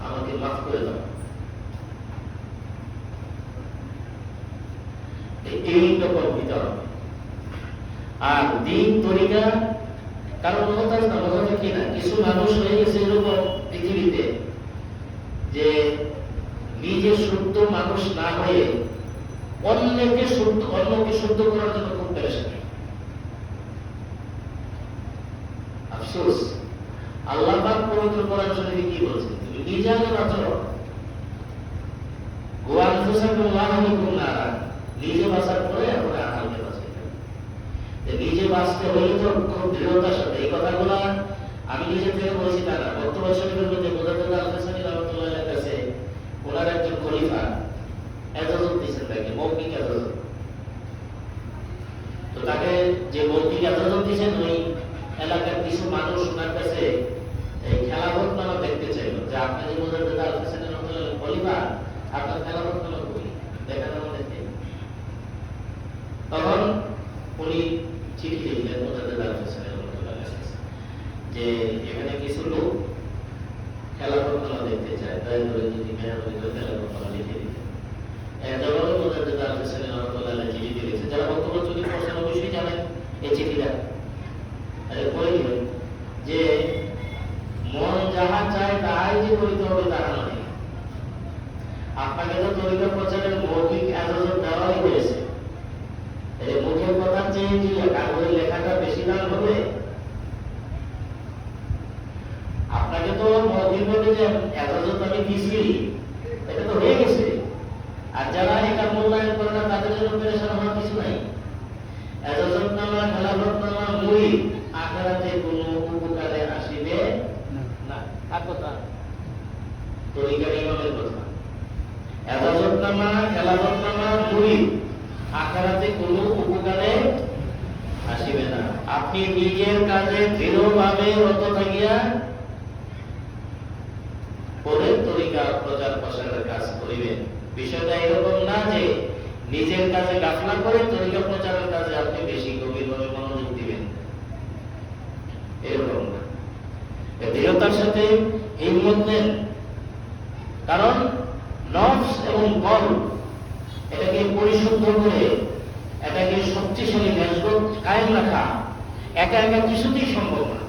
আমাকে মাফ করে দাও। এই রকম ভিতর আর দিন তরিকা কারণ কথা না, কথা কি না, কিছু মানুষ হয়ে গেছে এরকম পৃথিবীতে যে নিজে শুদ্ধ মানুষ না হয়ে অন্যকে শুদ্ধ করার জন্য খুব পেরেশানি। আফসোস, আল্লাহ পাক পবিত্র কোরআন শরীফে কি বলছেন, তুমি নিজে আগে বাঁচো, নিজে বাঁচার পরে আমরা আল্লাহকে বাঁচাই। নিজে বাঁচতে হলে তো খুব দৃঢ়তার সাথে, এই কথাগুলো আমি নিজে থেকে বলছি তা না। বর্তমান শরীফের মধ্যে মুজাদ্দিদ আল-হাসানী রাহমাতুল্লাহির কাছে ওনার একজন খলিফা এজাজত দিয়েছেন, তাকে মৌখিক এজাজত। তো তাকে যে মৌখিক এজাজত দিয়েছেন, ওই এলাকার কিছু মানুষ ওনার কাছে এই খেলাফত নামা দেখতে চাইল, যে আপনি যে মুজাদ্দিদ আল-হাসানী রাহমাতুল্লাহির খলিফা, আপনার খেলাফত নামা করি দেখানো দেখতে। তখন উনি চিঠি লিখলেন মুজাদ্দিদ আল-হাসানী রাহমাতুল্লাহির কাছে যে এখানে কিছু লোক খেলাফত নামা দেখতে চায়, তাই করে যদি মেহরবানি করে খেলাফত নামা লিখে দিতে। জবাবে মুজাদ্দিদ আল-হাসানী রাহমাতুল্লাহি চিঠি লিখেছে, যারা বক্তব্য যদি প্রশ্ন অবশ্যই জানেন এই চিঠিটা বলে দিবেন যে মন যাহা চায় তাই যে করিতে হবে তাহা নয়। আপনাকে তো তরিকা প্রচারের মৌখিক এজাজত দেওয়াই হয়েছে, এই মুখের কথা চেয়ে কি কাগজের লেখাটা বেশি দাম হবে? আপনাকে তো মৌখিকভাবে যে এজাজত আমি দিয়েছি এটা তো হয়ে গেছে, আর যারা এটা মূল্যায়ন করে না তাদের জন্য পেরেশান হওয়ার কিছু নাই। এজাজতনামা, খেলাফতনামা মুই আখিরাতে কোনো উপকারে আসিবে না। কার কথা? তরিকার ইমামের কথা। এজাজতনামা, খেলাফতনামা মুই আখিরাতে কোনো উপকারে আসিবে না। আপনি নিজের কাজে দৃঢ়ভাবে রত থাকিয়া পরে তরিকা প্রচার প্রসারের কাজ করিবেন। বিষয়টা এরকম না যে নিজের কাজে গাফলা করে তরিকা প্রচারের কাজে আপনি বেশি গভীরভাবে মনোযোগ দিবেন, এরকম না। দৃঢ়তার সাথে হিম্মত নেন, কারণ নফস এবং বল এটাকে পরিশুদ্ধ করে এটাকে শক্তিশালী মেজবুত কায়েম রাখা একা একা কিছুতেই সম্ভব না।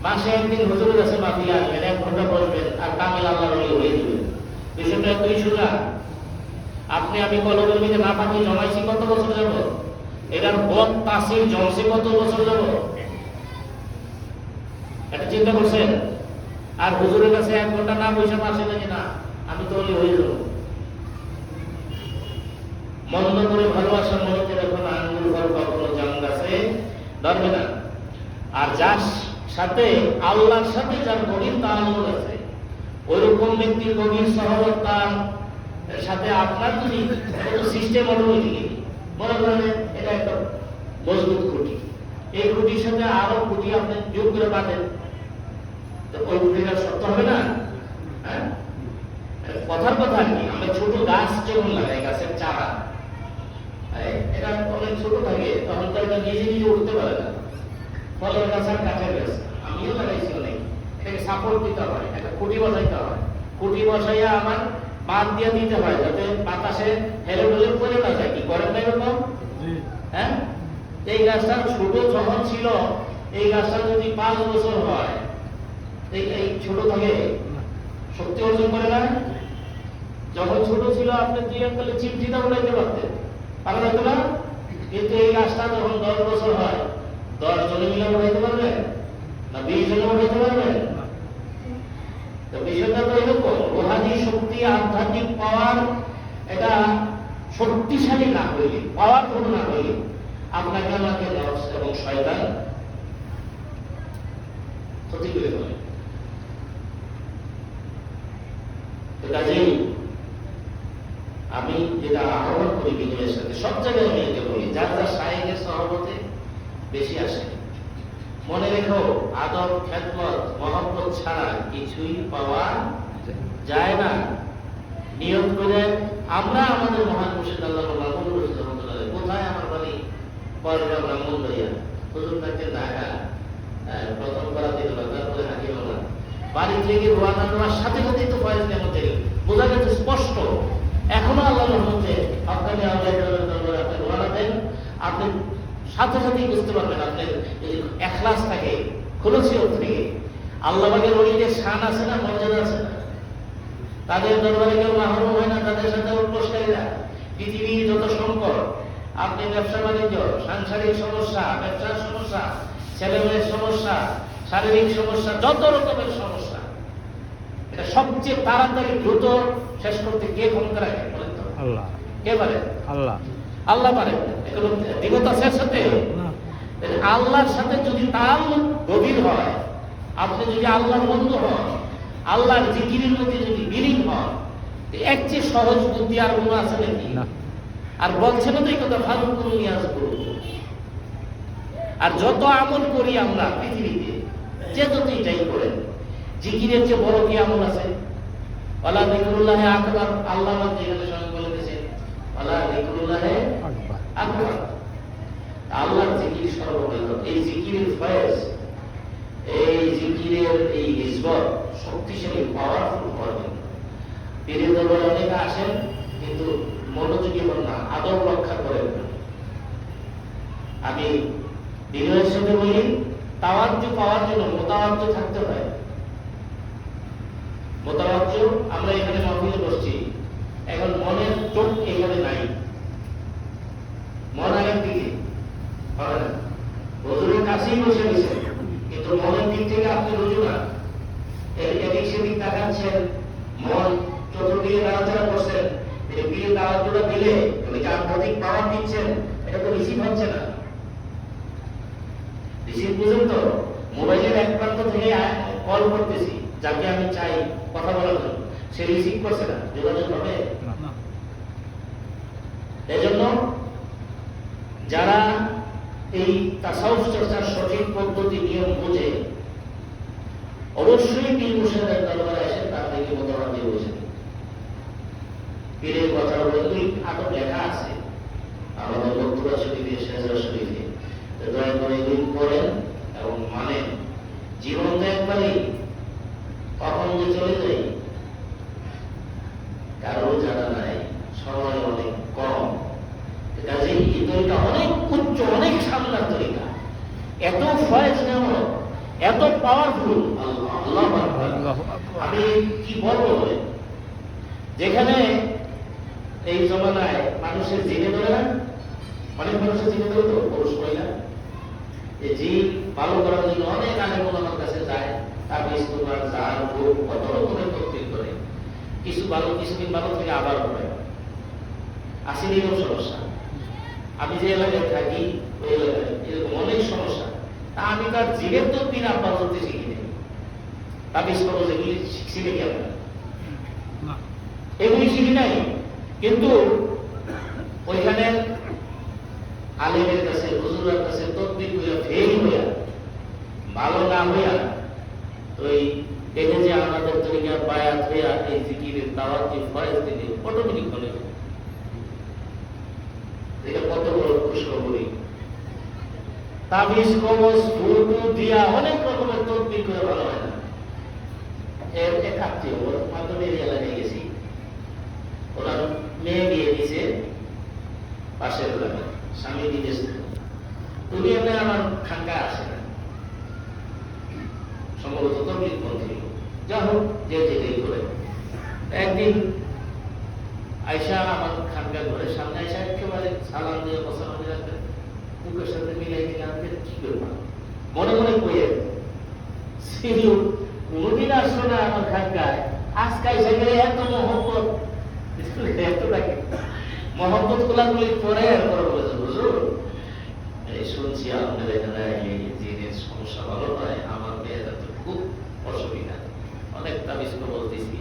মাসে একদিন হুজুরের কাছে মাফিয়ে আসবেন, 1 ঘন্টা বসবেন আর কামেল আল্লাহর ওলি হয়ে যাবেন। বিষয়টা এতই সোজা। আপনি আমি কলমের মধ্যে না পানি জমাইছি কত বছর যাব, এটার বদ তাসির জমছে কত বছর যাব, এটা চিন্তা করছেন? আর হুজুরের কাছে 1 ঘন্টা না বসে মাসে নাকি না আমি তো ওলি হয়ে যাব। মন্দ করে ভালোবাসার মধ্যে এখন আঙ্গুল ঘর কখনো জাম গাছে ধরবে না। আর যার সাথে আল্লাহর সাথে যার গভীর তাআল্লুক আছে, ওইরকম ব্যক্তির গভীর সহবত তার সাথে আপনার যদি সিস্টেম অটোমেটিক মনে করেন এটা একটা মজবুত খুঁটি, এই খুঁটির সাথে আরো খুঁটি আপনি যোগ করে পাবেন, তো ওই খুঁটিটা শক্ত হবে না? হ্যাঁ, কথার কথা কি, আমরা ছোট গাছ যেমন লাগাই, গাছের চারা এটা অনেক ছোট থাকে, তখন তো এটা নিজে নিজে উঠতে পারে না। ফলের গাছ আর কাঠের গাছ আমিও লাগাইছি অনেক, এটাকে সাপোর্ট দিতে হয়, একটা খুঁটি বসাইতে হয়, খুঁটি বসাইয়া আমার বাদ দিয়ে দিতে হয় যাতে বাতাসে হেলে ডলে পড়ে না যায়। কি করেন না এরকম? হ্যাঁ, এই গাছটা ছোট যখন ছিল, এই গাছটা যদি 5 বছর হয়, এই ছোট থাকে শক্তি অর্জন করে না। যখন ছোট ছিল আপনি 2 একতলে চিমটিটা উঠাইতে পারতেন, পারেন হয়তো না, কিন্তু এই গাছটা যখন 10 বছর হয়, 10 জনে মিলে উঠাইতে পারবেন না 20 জনে উঠাইতে পারবেন? তো বিষয়টা তো এরকম, রুহানি শক্তি, আধ্যাত্মিক পাওয়ার, এটা শক্তিশালী না হইলে, পাওয়ারফুল না হইলে আপনাকে আমাকে নফস এবং শয়তান ক্ষতি করে ফেলে। কাজেই আমি যেটা আহ্বান করি বিনয়ের সাথে, সব জায়গায় আমি এটা বলি, যার যার শায়েখের সহবতে বেশি আসে। মনে রেখো, আদব, খেদমত, মহব্বত ছাড়া কিছুই পাওয়া যায় না। নিয়ত করে আমরা আমাদের মহান মুর্শিদ আল্লাহ মাহমুদ রশিদ রহমতুল্লাহ, কোথায় আমার বাড়ি, পরের ব্রাহ্মণ লইয়া, হুজুর থাকতে ঢাকা, প্রথম করা দিল, তারপরে হাকিমুল্লাহ, বাড়ি থেকে রোয়ানা দেওয়ার সাথে সাথেই তো ফয়েজ কেমন থেকে বোঝা গেছে স্পষ্ট। এখনো আল্লাহ রহমতে আপনাকে আপনি রোয়ানা দেন, আপনি সাথে সাথেই বুঝতে পারবেন আপনার এখলাস থাকে, খোলসিয়ত থেকে। আল্লাহ পাকের ওলিদের শান আছে না, মর্যাদা আছে না, তাদের দরবারে কেউ মাহরুম হয় না, তাদের সাথে উপস্থায়ীরা। পৃথিবীর যত সংকট, আপনি ব্যবসা বাণিজ্য, সাংসারিক সমস্যা, ব্যবসার সমস্যা, ছেলেমেয়ের সমস্যা, শারীরিক সমস্যা, যত রকমের সমস্যা, এটা সবচেয়ে তাড়াতাড়ি দ্রুত শেষ করতে কে ক্ষমতা রাখে বলেন তো? আল্লাহ। কে পারে? আল্লাহ। আল্লাহ পারে। এগুলো দিগতা শেষ হতে আল্লাহর সাথে যদি তাল গভীর হয়, আপনি যদি আল্লাহর বন্ধু হন, আল্লাহর জিকিরের মধ্যে যদি বিলীন হন, এর চেয়ে সহজ বুদ্ধি আর কোনো আছে নাকি? আর বলছে না তো এই কথা, ভালো করুন, নিয়াজ করুন। আর যত আমল করি আমরা পৃথিবীতে, যে যত এটাই করেন, জিকিরের চেয়ে বড় কি আমল আছে? ওয়ালা যিকরুল্লাহি আকবার, আল্লাহ যেখানে স্বয়ং বলে দিয়েছেন, ওয়ালা যিকরুল্লাহি আকবার, আল্লাহর জিকির সর্ববৃহৎ। এই জিকিরের ফয়েজ, এই জিকিরের এই নিসবত শক্তিশালী, পাওয়ারফুল হওয়ার জন্য পীরের দরবারে অনেকে আসেন, কিন্তু মনোযোগী হন না, আদব রক্ষা করেন না। আমি বিনয়ের সাথে বলি, তাওয়াজ্জু পাওয়ার জন্য মোতাওয়াজ্জু থাকতে হয়। মোতাওয়াজ্জু, আমরা এখানে মাহফিলে বসছি, এখন মনের চোখ এখানে নাই, মন আগের দিকে হবে না, হুজুরের কাছেই বসে গেছেন, কিন্তু মনের দিক থেকে আপনি রুজু না, এদিক সেদিক তাকাচ্ছেন, মন চতুর্দিকে নাড়াচাড়া করছেন, পীরের তাওয়াজ্জুটা দিলে যে আধ্যাত্মিক পাওয়ার দিচ্ছেন, এটা তো রিসিভ হচ্ছে না। রিসিভ বুঝেন তো? মোবাইলের এক প্রান্ত থেকে কল করতেছি যাকে আমি চাই কথা বলার জন্য, সে রিসিভ করছে না, যোগাযোগ হবে না। এজন্য যারা এই তাসাউফ চর্চার সঠিক পদ্ধতি নিয়ম বোঝে, অবশ্যই পীর মুর্শিদের দরবারে এসে তার দিকে মোতাবাদি বোঝেন। পীরের কথা বলে আদব লেখা আছে আমাদের বক্তব্য শরীফে, শেজরা শরীফে, দয়া করে এগুলি করেন এবং মানেন। জীবন তো একবারই, কখন যে চলে যাই কারো জানা নাই, সময় অনেক কম। কাজেই এই তরিকা অনেক উচ্চ, অনেক সামনার তরিকা, এত ফয়েজ নেওয়া, এত পাওয়ারফুল। আল্লাহ, আমি কি বলবো, যেখানে এই জমানায় মানুষের জিনে ধরে না, অনেক মানুষের জিনে ধরে তো পুরুষ মহিলা, এই জিন ভালো করার জন্য অনেক আলেম ওলামার কাছে যায়, তাবিজ তোমার জাল ভূত কত রকমের তকদির করে, কিছু ভালো, কিছুদিন ভালো থেকে আবার করে আসেন। এরকম সমস্যা, আমি যে এলাকায় থাকি ওই এলাকায় এরকম অনেক সমস্যা। তা আমি তার জিনের তকদির আব্বা বলতে শিখি নেই, তাবিজ করো যেগুলি শিখছি নাকি আমরা, এগুলি শিখি নাই। কিন্তু ওইখানে আলেমের কাছে, হুজুরের কাছে তকদির হইয়া ফেল হইয়া, ভালো না হইয়া, ওই দেখে যে আমাদের তরিকা বায়াত হইয়া এই জিকিরের তাওয়াজ্জু ফয়েজ দিলে অটোমেটিক হলে, এটা কত বড় খুশখবরি। তাবিজ কবজ ফুলটু দিয়া অনেক রকমের তকদির করে ভালো হয় না। এর এক আত্মীয়, ওর মাধ্যমে এলাকায় গেছি, ওরা মেয়ে বিয়ে দিয়েছে পাশের এলাকায়, স্বামী বিদেশ থেকে, তুমি এমনি আমার খাঙ্কা আসে না, সম্ভবত তবলিগ পন্থী, যা হোক যে যেটাই করে। একদিন আয়সা আমার খানকা ঘরের সামনে আয়সা একেবারে সালাম দিয়ে বসানো রাখবেন, মুখের সাথে মিলাই দিলাম, কি করবো মনে মনে কইয়ে ছিল, কোনদিন আসলো না আমার খানকায়, আজকে আইসা গেলে এত মহব্বত, এতটাকে মহব্বত গুলাগুলি পরে এরপরে বলেছে, হুজুর এই শুনছি আপনাদের এখানে এই জিনের সমস্যা ভালো হয়, আমার মেয়েরা তো খুব অসুবিধা, অনেক তাবিজ বলতেছি,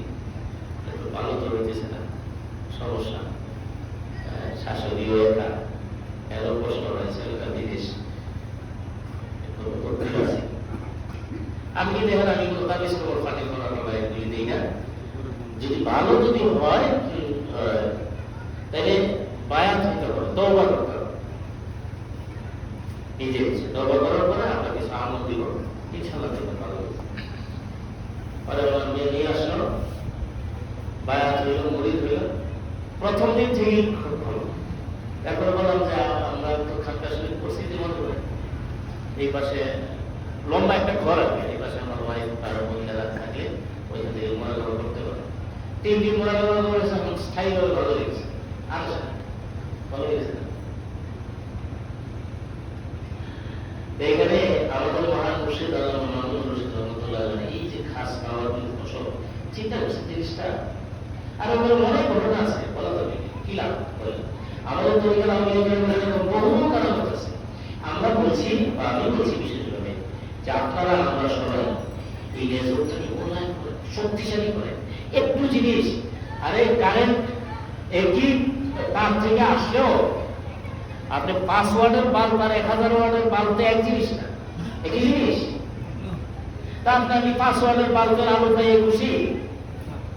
ভালো তো রয়েছে না, সমস্যা। শাশুড়িও একা, এরও প্রশ্ন রয়েছে, ওটা বিদেশ করতে পারছি। আমি দেখেন আমি কোনো তাবিজ খবর ফাঁকি করার এগুলি দিই না। যদি ভালো যদি হয় তাহলে বায়াত হতে হবে, তওবা করতে হবে। নিজে তওবা করার পরে আপনাকে সাহায্য দিব, ইনশাআল্লাহ দেখবেন ভালো হবে। পরে আমার মেয়ে নিয়ে আসলো, বায়াত হইল, মুরিদ হইল। প্রথম দিন থেকেই খুব ভালো। তারপরে বললাম যে আমরা তো খানকা শরীফ পরিস্থিতি মনে করে এই পাশে লম্বা একটা ঘর আছে, এই পাশে আমার ওয়াইফ আর মহিলারা থাকলে ওইখান থেকে মোনাজাত করতে পারে। 3 দিন মোনাজাত করেছে, এখন স্থায়ীভাবে ভালো লেগেছে, আনছে ভালো লেগেছে। এখানে আমাদের মহান মুর্শিদ আল্লাহ মামুন রশিদ রহমতুল্লাহ এই যে খাস খাওয়ার ফসল চিন্তা করছে জিনিসটা। আর ওগুলো অনেক ঘটনা আছে, বলা যাবে কি লাভ বলে। আমাদের তো এখানে বহু কারণ আছে। আমরা বলছি বা আমি বলছি বিশেষভাবে যে আপনারা আমরা সবাই এই রেজল্টটাকে উন্নয়ন করেন, শক্তিশালী করেন। একটু জিনিস, আরে কারেন্ট একই তার থেকে আসলেও আপনি 5 ওয়াটের বাল্ব আর 1000 ওয়াটের বাল্ব তো এক জিনিস না, একই জিনিস। তার আমি 5 ওয়াটের বাল্বের আলো পাইয়ে খুশি,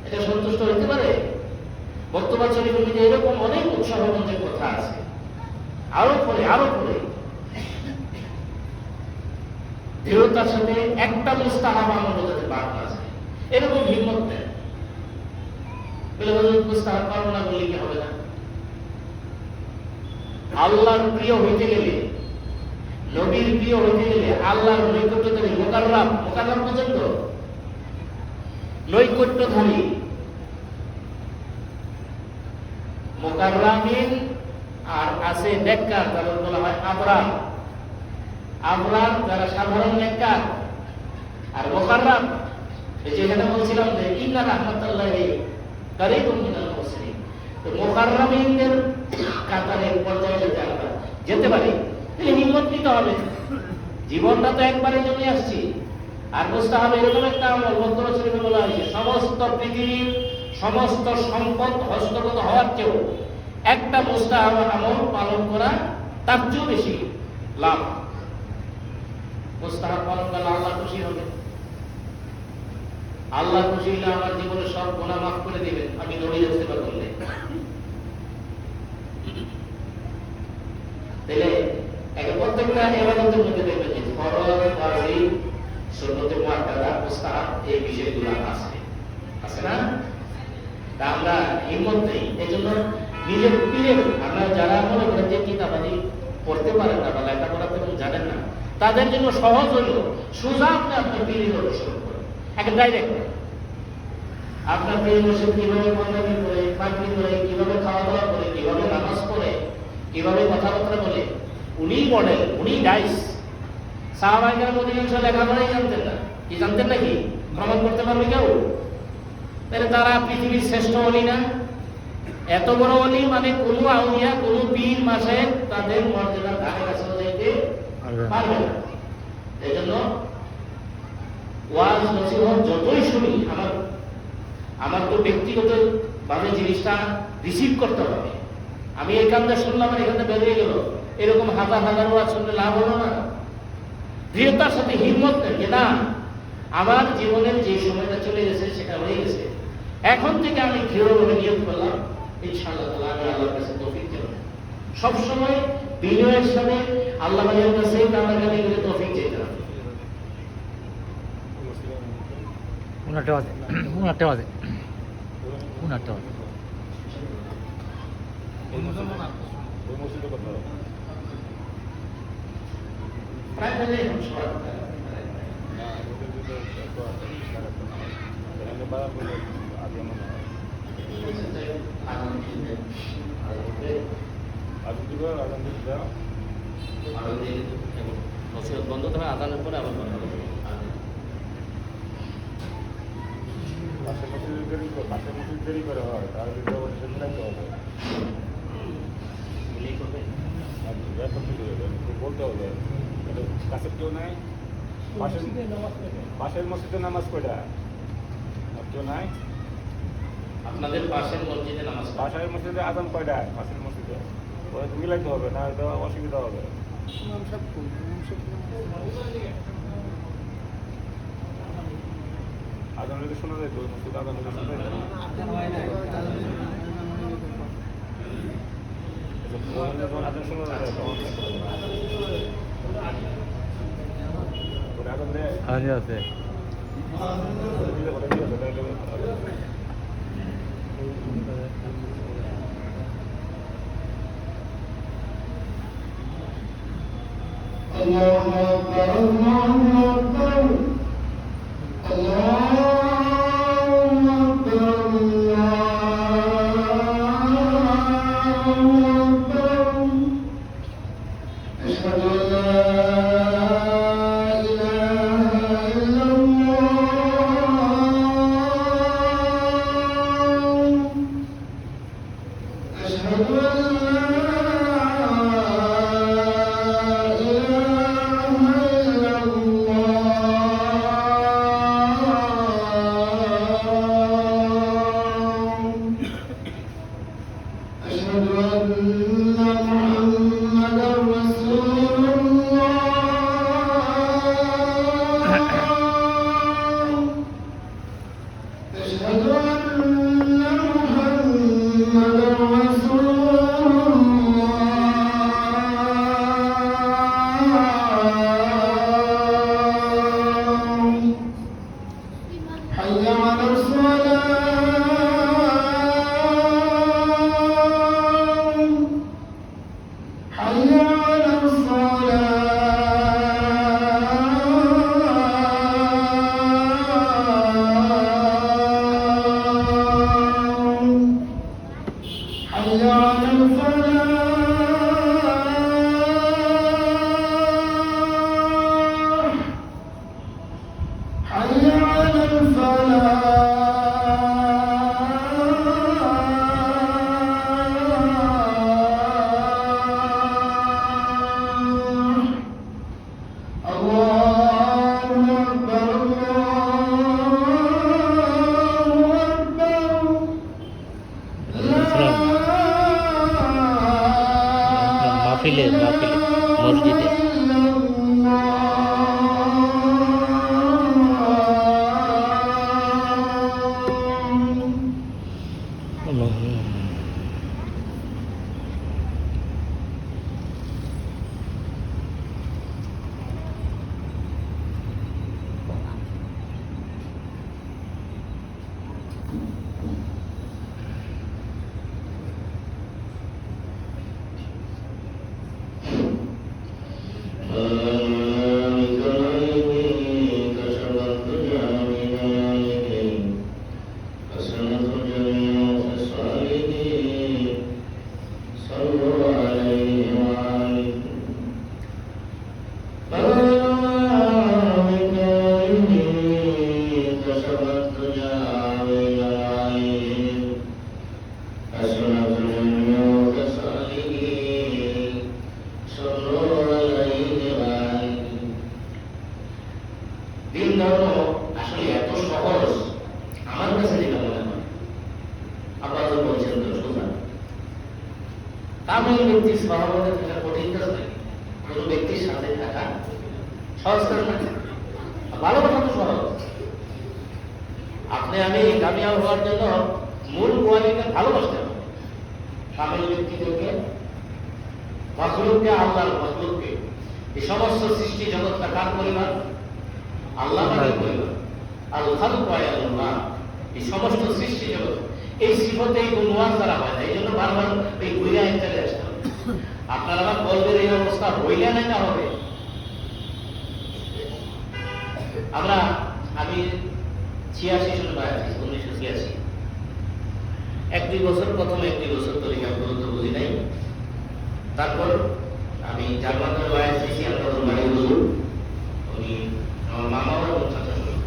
এটা সন্তুষ্ট হতে পারে? বর্তমান শরীফের মধ্যে এরকম অনেক উৎসাহবন্ধের কথা আছে। আরো পরে দৃঢ়তার সাথে একটা মুস্তাহাব আমল হতে বাকি আছে, এরকম হিম্মত দেন। মুস্তাহাব পারবো না বললে কি হবে না? আল্লাহর প্রিয় হইতে গেলে, নবীর প্রিয় হইতে গেলে, আল্লাহর নৈকট্যধারী মোকাররাম পর্যন্ত নৈকট্যধারী মুকাররামিন আর আছে নেককার, তাদের বলা হয় আবরার। আবরার যারা সাধারণ নেককার, আর মুকাররাম এই যে এখানে বলছিলাম যে ইন্না রাহমাতুল্লাহি কারীবুম মিনাল মুহসিনিন। তো মুকাররামিনদের কাতারে পর্যায়ে যদি আমরা যেতে পারি তাহলে হিম্মত নিতে হবে। জীবনটা তো একবারে জমে আসছি। আর মুস্তাহাব এরকম একটা আমল বর্তমান শরীফে বলা হয়েছে, সমস্ত পৃথিবীর সমস্ত সম্পদ হস্তগত হওয়ার চেয়েও একটা মুস্তাহাব আমল পালন করা তার চেয়েও বেশি লাভ। মুস্তাহাব পালন করলে আল্লাহ খুশি হবে। আল্লাহ খুশি হলে আমার জীবনের সব গুনাহ মাফ করে দিবেন আমি নবীর ইস্তেফা করলে। তাহলে প্রত্যেকটা ইবাদতের মধ্যে দেখবেন যে ফরজ, ওয়াজিব, সুন্নত, মুআক্কাদা, মুস্তাহাব এই বিষয়গুলো আছে না? তা আমরা হিম্মত নেই। এই জন্য নিজের পীরের, আমরা যারা মনে করেন যে কিতাবাদি পড়তে পারেন না বা লেখাপড়া তেমন জানেন না, তাদের জন্য সহজ হইল সোজা আপনি আপনার পীরের অনুসরণ করেন, একটা ডাইরেক্ট। আপনার পীর মুর্শিদ কিভাবে বন্দেগী করে, পাগড়ি করে, কিভাবে খাওয়া দাওয়া করে, কিভাবে নামাজ পড়ে, কিভাবে কথাবার্তা বলে, উনি মডেল, উনি ডাইস। সাহাবায়ে কেরাম অধিকাংশ লেখাপড়াই জানতেন না। কি জানতেন নাকি? প্রমাণ করতে পারবে কেউ? তাহলে তারা পৃথিবীর শ্রেষ্ঠ ওলি না? এত বড় ওলি মানে কোন আউলিয়া, কোন পীর মাসের তাদের মর্যাদার ধারে কাছে যাইতে পারবে না। এই জন্য ওয়াজ নসিহত যতই শুনি, আমার তো ব্যক্তিগত ভাবে জিনিসটা রিসিভ করতে হবে। আমি এই কাজটা শুনলাম আর এখানে বেরিয়ে গেল, এরকম হাজার হাজার ওয়াজ শুনলে লাভ হলো না। দৃঢ়তার সাথে হিম্মত নেই না, আমার জীবনের যে সময়টা চলে গেছে সেটা হয়ে গেছে, এখন থেকে আমি দৃঢ়ভাবে নিয়ত করলাম ইনশাআল্লাহ তাআলা আমি আল্লাহর কাছে তৌফিক চাই। সবসময় বিনয়ের সাথে আল্লাহ ভাইয়ের কাছে কান্নাকাটি করে তৌফিক চাইতে হবে। বন্ধ তবে আদানের পরে আবার বন্ধ হবে। দেরি করে হয় তার বলতে হবে কাছে কেউ নাই, পাশের মসজিদে নামাজ পড়া কেউ নাই, আপনাদের পাশের মসজিদে নামাজ পড়ে। বাসায় মসজিদে আজান কয়টায়? পাশের মসজিদে ওরা তো মিলাইতে হবে, না তো অসুবিধা হবে। আজান হলে শোনা যায় তো, ওই মসজিদে আজান হলে শোনা যায় না। যখন আজান শোনা যায় তখন আজান দেয় আছে الله أكبر الله أكبر الله أكبر الله أكبر أشهد أن لا إله إلا الله أشهد أن أشهد أن محمدا رسول الله أشهد أن محمدا رسول الله حي على الصلاة حي على الصلاة حي على الفلاح حي على الفلاح الله أكبر الله أكبر মাহফিলে মসজিদে দিন ধর্ম আসলে এত সহজ আমার কাছে যেটা মনে হয়। আপনারা তো বলছেন তো সোজা, তামিল ব্যক্তির সহমতে থাকা কঠিন কাজ নাকি? কোনো ব্যক্তির সাথে থাকা সহজ কাজ নাকি? ভালোবাসা তো সহজ। আপনি আমি কামিয়াব হওয়ার জন্য মূল কোয়ালিটি ভালোবাসতে হবে। তামিল ব্যক্তিদেরকে, মখলুককে, আল্লাহর মখলুককে, এই সমস্ত সৃষ্টি জগৎটা কার পরিবার? আল্লাহ পরিবার। আল খালকু আল্লাহ, এই সমস্ত সৃষ্টি জগৎ, এই সিফতে এই গুণওয়ান দ্বারা হয় না। এই জন্য বারবার এই ঘুরে চলে আসতে হবে। আপনার আমার কলবের এই অবস্থা হইলে না হবে। আমি 86 সালে মারা গেছি, 1986। 1-2 বছর, প্রথম 1-2 বছর তরিকা গুরুত্ব বুঝি নাই। তারপর আমি জার্মানের বাইরে এসেছি, আপনাদের বাড়ি হুজুর, উনি আমার মামাও এবং চাচা শ্বশুর।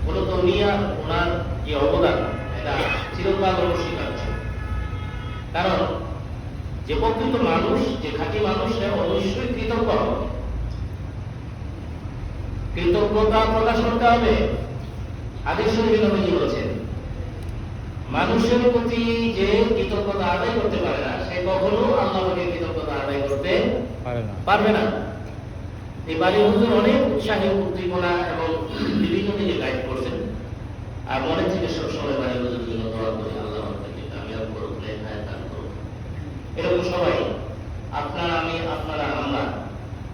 মূলত উনি আর ওনার যে অবদান, এটা চিরকাল অস্বীকার্য। কারণ যে প্রকৃত মানুষ, যে খাঁটি মানুষ, সে অবশ্যই কৃতজ্ঞ হবে। কৃতজ্ঞতা প্রকাশ করতে হবে। হাদিস শরীফে নবীজি বলেছেন, মানুষের প্রতি যে কৃতজ্ঞতা আদায় করতে পারে না, সে কখনো আল্লাহকে কৃতজ্ঞতা আদায় করতে পারবে না। এই বাড়ির হুজুর অনেক উৎসাহী, উদ্দীপনা এবং বিভিন্ন দিকে গাইড করছেন। আর মনে থেকে সবসময় বাড়ির হুজুর জন্য দোয়া করি, আল্লাহ আপনাকে কামিয়াব করুক, নেখায় দান করুক। এরকম সবাই, আপনারা, আমি, আপনারা, আমরা,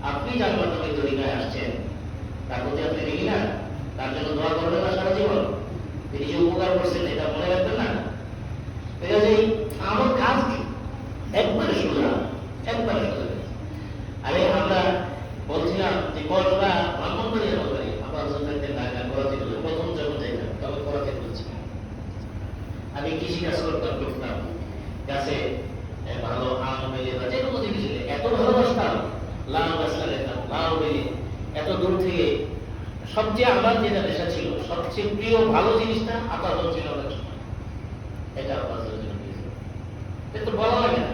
আপনি যার মাধ্যমে তরিকায় আসছেন তার প্রতি আপনি রেগি না, তার জন্য দোয়া করবেন না সারা জীবন। তিনি যে উপকার করছেন এটা মনে রাখবেন না। এটা যে আমার কাজ কি একবারে সোজা, একবারে সোজা। আরে আমরা বলছিলাম যে কলরা ব্রাহ্মণবাড়ি আমাদের আবার থাকতে ঢাকা করাতে গেলে প্রথম যখন যাইতাম তবে করাতে বলছিলাম আমি কৃষি কাজ করতাম, গাছে ভালো আম বেলে বা যে কোনো জিনিস এত ভালোবাসতাম, লাউ গাছ লাগাতাম, লাউ বেলে এত দূর থেকে। সবচেয়ে আমার যেটা নেশা ছিল, সবচেয়ে প্রিয় ভালো জিনিসটা আপার ছিল অনেক সময়, এটা আপার তো বলা লাগে না।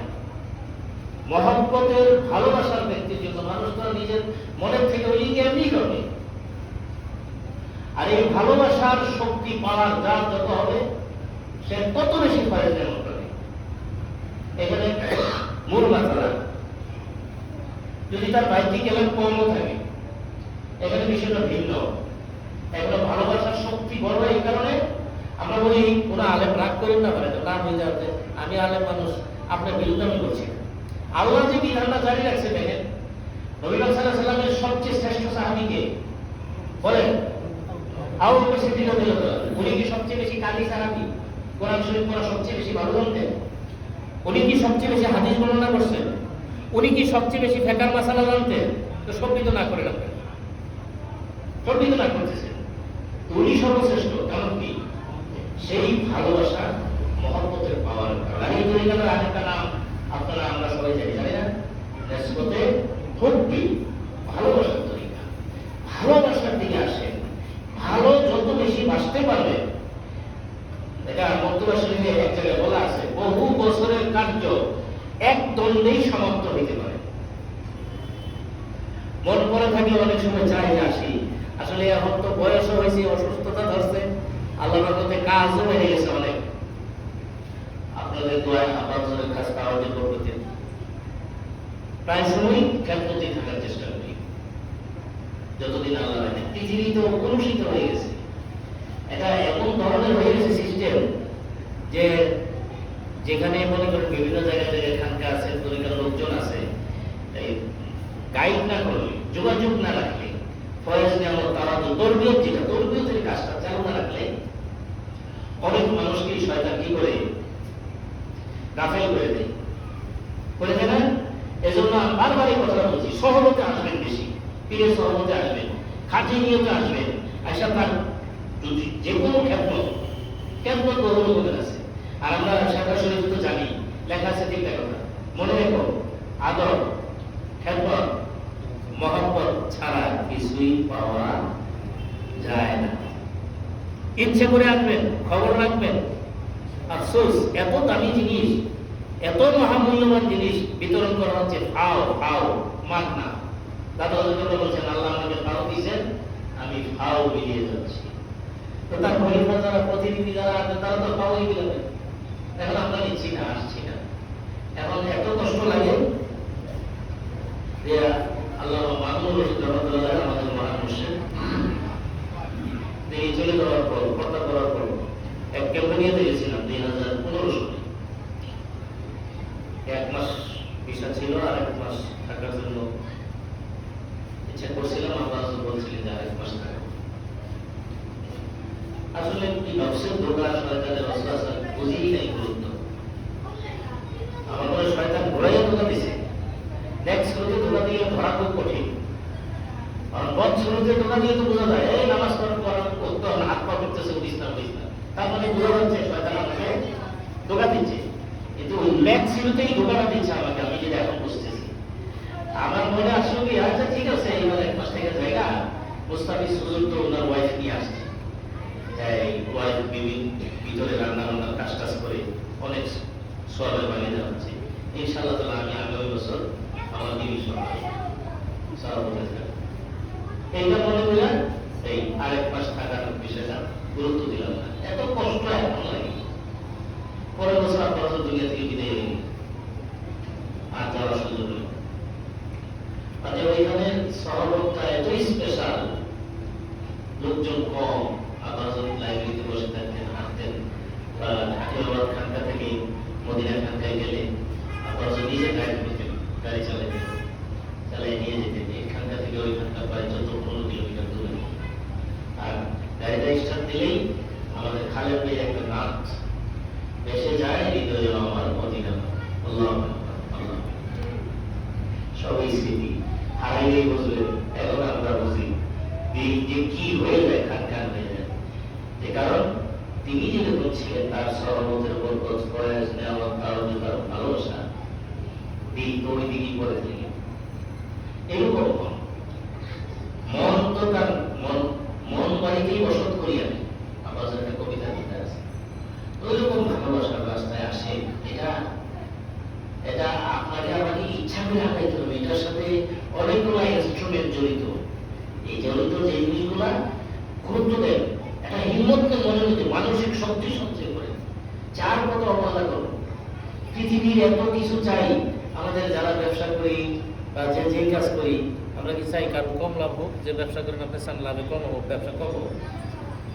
মহব্বতের ভালোবাসার ব্যক্তির জন্য মানুষ তো নিজের মনের থেকে ওই এমনি করবে। আর এই ভালোবাসার শক্তি পাওয়ার যার যত হবে সে তত বেশি ফয়েজ নেমন করবে। এখানে মূল মাত্রা যদি তার বাহ্যিক এলাম কমও থাকে, এখানে বিষয়টা ভিন্ন। এগুলো ভালোবাসার শক্তি বড়। এই কারণে আমরা বলি কোনো আলেম রাগ করেন না, পারে রাগ হয়ে যাবে আমি আলেম মানুষ আপনার বিরুদ্ধে আমি বলছি। আল্লাহ যে বিধানটা জারি রাখছে, দেখেন নবী সাল্লাল্লাহু আলাইহি ওয়াসাল্লামের সবচেয়ে শ্রেষ্ঠ সাহাবীকে বলেন আবু বকর সিদ্দিক রাদিয়াল্লাহু আনহু। উনি কি সবচেয়ে বেশি কালী সাহাবী? কোরআন শরীফ পড়া সবচেয়ে বেশি ভালো জানতেন? উনি কি সবচেয়ে বেশি হাদিস বর্ণনা করছেন? উনি কি সবচেয়ে বেশি ফিকহ মাসালা জানতেন? তো সবই তো না করে রাখবেন, সবই তো না করতেছেন। উনি সর্বশ্রেষ্ঠ। কারণ কি? সেই ভালোবাসা মহব্বতের পাওয়ার কারণে। এই তরিকার আরেকটা নাম আপনারা আমরা সবাই জানি, জানি না? নিসবতে হুব্বি, ভালোবাসার তরিকা। ভালোবাসার দিকে আসেন, ভালো যত বেশি বাসতে পারবে। এটা মক্তবা শরীফে এক জায়গায় বলা আছে, বহু বছরের কার্য এক দণ্ডেই সমাপ্ত হইতে পারে। মন পড়ে থাকলে অনেক সময় চাই যে আসি, আসলে এখন তো বয়সও হয়েছে, অসুস্থতা ধরছে, আল্লাহর রহমতে কাজও বেড়ে গেছে অনেক। আপনাদের দোয়ায় আপনাদের কাজ কারণে করতে প্রায় সময় খেলপতি থাকার চেষ্টা করি যতদিন আল্লাহ রাখে। পৃথিবী তো কলুষিত হয়ে গেছে, এটা এমন ধরনের হয়ে গেছে সিস্টেম যে যেখানে মনে করেন বিভিন্ন জায়গায় এখানকার আছে তরিকার লোকজন আছে, গাইড না করলে, যোগাযোগ না রাখলে, ফয়েজ নেওয়া তারা তরবিয়ত, যেটা তরবিয়তের কাজটা চালু না রাখলে অনেক মানুষকে শয়তান কি করে গাফেল করে দেয়, করে দেয় না? এজন্য বারবার এই কথাটা বলছি, সহমতে আসবেন বেশি, পীরের সহমতে আসবেন, খাঁটি নিয়তে আসবেন। আশা তার যে কোনো ক্ষেত্র বহু রকমের আছে। আর আমরা শাখা শরীফ তো জানি, লেখা আছে তিনটা কথা মনে রেখো, আদর, খেদমত, মহব্বত ছাড়া কিছুই পাওয়া যায় না। ইচ্ছে করে আসবেন, খবর রাখবেন। আফসোস, এত দামি জিনিস, এত মহামূল্যবান জিনিস বিতরণ করা হচ্ছে ফাও ফাও, মান না। দাদা বলছেন আল্লাহ আমাকে ফাও দিয়েছেন, আমি ফাও মিলিয়ে যাচ্ছি। তো তার খলিফা যারা, প্রতিনিধি যারা আছে তারা তো ফাওই মিলাবে। এখন আমরা নিচ্ছি না, আসছি না। এখন এত কষ্ট লাগে যে আল্লাহ মাহমুদ রশিদ রহমতুল্লাহ আমাদের মহান মুর্শিদ তিনি চলে যাওয়ার পর, কর্তা করার পর এক ক্যাম্পেনিয়াতে গেছিলাম 2015 সালে। 1 মাস ভিসা ছিল, আর 1 মাস থাকার জন্য ইচ্ছা করছিলাম। আমরা বলছিলেন যে 1 মাস থাকবো। আসলে কি নকশের ধোকা, শয়তানের অস্ত্র বুঝেই নাই গুরুত্ব। আমার মনে শয়তান ঘোরাইয়া ধোকা দিছে। নেক্সট শুরুতে ধোকা দিয়ে ধরা খুব কঠিন। আর বদ শুরুতে ধোকা দিয়ে তো বোঝা যায়, এই নামাজ পড়ার করতে হবে, হাত পা করতেছে, ইসলাম ইসলাম, তার মানে বোঝা যাচ্ছে শয়তান আমাকে ধোকা দিচ্ছে। কিন্তু নেক্সট শুরুতেই ধোকাটা দিচ্ছে আমাকে, আমি যেটা এখন বুঝতেছি। আমার মনে আসলে কি, আচ্ছা ঠিক আছে, এইবার 1 মাস থেকে জায়গা মুস্তাফিজ হুজুর তো ওনার ওয়াইফ নিয়ে আসছে, ওয়াইফ ভিতরে রান্না বান্নার কাজ টাজ করে অনেক সওয়াবের বানিয়ে দেওয়া হচ্ছে। ইনশাআল্লাহ তাআলা আমি আগামী বছর আমার বিবি সন্তান এইটা মনে করলাম, এই 1 মাস থাকার বিষয়টা গুরুত্ব দিলাম না। এত কষ্ট এখন লাগে, আপাতত দুনিয়া থেকে বিদায় হয়ে গেছে, আর যাওয়ার সুযোগ নেই। আর ওইখানে শহরটা এতই স্পেশাল, লোকজন কম, আবার যদি লাইব্রেরিতে বসে থাকতেন, হাঁটতেন, বা আকিলাবাদ খানকা থেকে মদিনা খানকায় গেলে আবার নিজে গাড়ি করতেন, গাড়ি চালাতেন, চালিয়ে নিয়ে যেতেন এখানকা থেকে ওইখানটা প্রায় 14-15 কিলোমিটার দূরে। আর গাড়িটা স্টার্ট দিলেই আমাদের খালের পেয়ে একটা নাচ ভেসে যায়, হৃদয় আমার মদিনা, আল্লাহ আল্লাহ। সবই স্মৃতি, হারাইলেই বুঝলেন। এখন আমরা বুঝি দিন যে কি হয়ে যায়, খানখান হয়ে যায়। যে কারণ তিনি যেরকম ছিলেন, তার সরমতের বরকত, প্রয়াস, নেওয়ার কারণে তার ভালোবাসা দিন তো ওই দিনই করে থেকে এরকম মন তো তার মন বাড়িতেই বসত করি আমি। আমার একটা কবিতা লিখা আছে, ওইরকম ভালোবাসার রাস্তায় আসে। এটা আপনাকে আমাকে ইচ্ছা করে আঁকাইতে হবে। এটার সাথে অনেকগুলো ইনস্ট্রুমেন্ট জড়িত। এই জড়িত যে জিনিসগুলা গুরুত্ব দেন, একটা হিম্মতকে মনে মধ্যে মানসিক শক্তি সঞ্চয় করে, চার কত অবহেলা করো। পৃথিবীর এত কিছু চাই আমাদের, যারা ব্যবসা করি বা যে কাজ করি, আমরা কি চাই কারণ কম লাভ হোক? যে ব্যবসা করেন আপনি চান লাভে কম হোক, ব্যবসা কম হোক।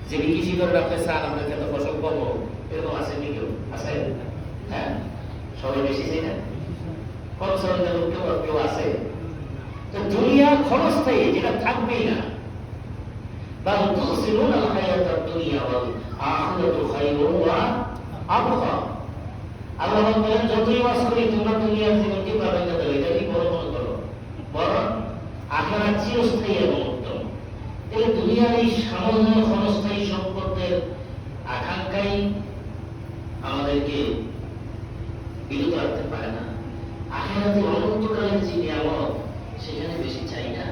যে কৃষি করবে আপনি চান আপনার ক্ষেত্রে ফসল কম হোক, এরকম আছে নি কেউ? আছে? হ্যাঁ, সবাই বেশি চাই না, কম শ্রমিকের লোক কেউ আছে? তো দুনিয়া ক্ষণস্থায়ী, যেটা থাকবেই না। বাল তুসিরুনা আল হায়াতাদ দুনিয়া ওয়াল আখিরাতু খায়রুন ওয়া আবকা। আল্লাহ বলেন, যতই ওয়াজ করি তোমরা দুনিয়ার জীবনকে প্রাধান্য দাও, এটাই বড় মনে করো, বরং আখিরাত চিরস্থায়ী এবং উত্তম। তাহলে দুনিয়ার এই সামান্য ক্ষণস্থায়ী সম্পদের আকাঙ্ক্ষাই আমাদেরকে বিরত রাখতে পারে না। আখিরাতে অনন্তকালের যে নিয়ামত, সেখানে বেশি চাই না,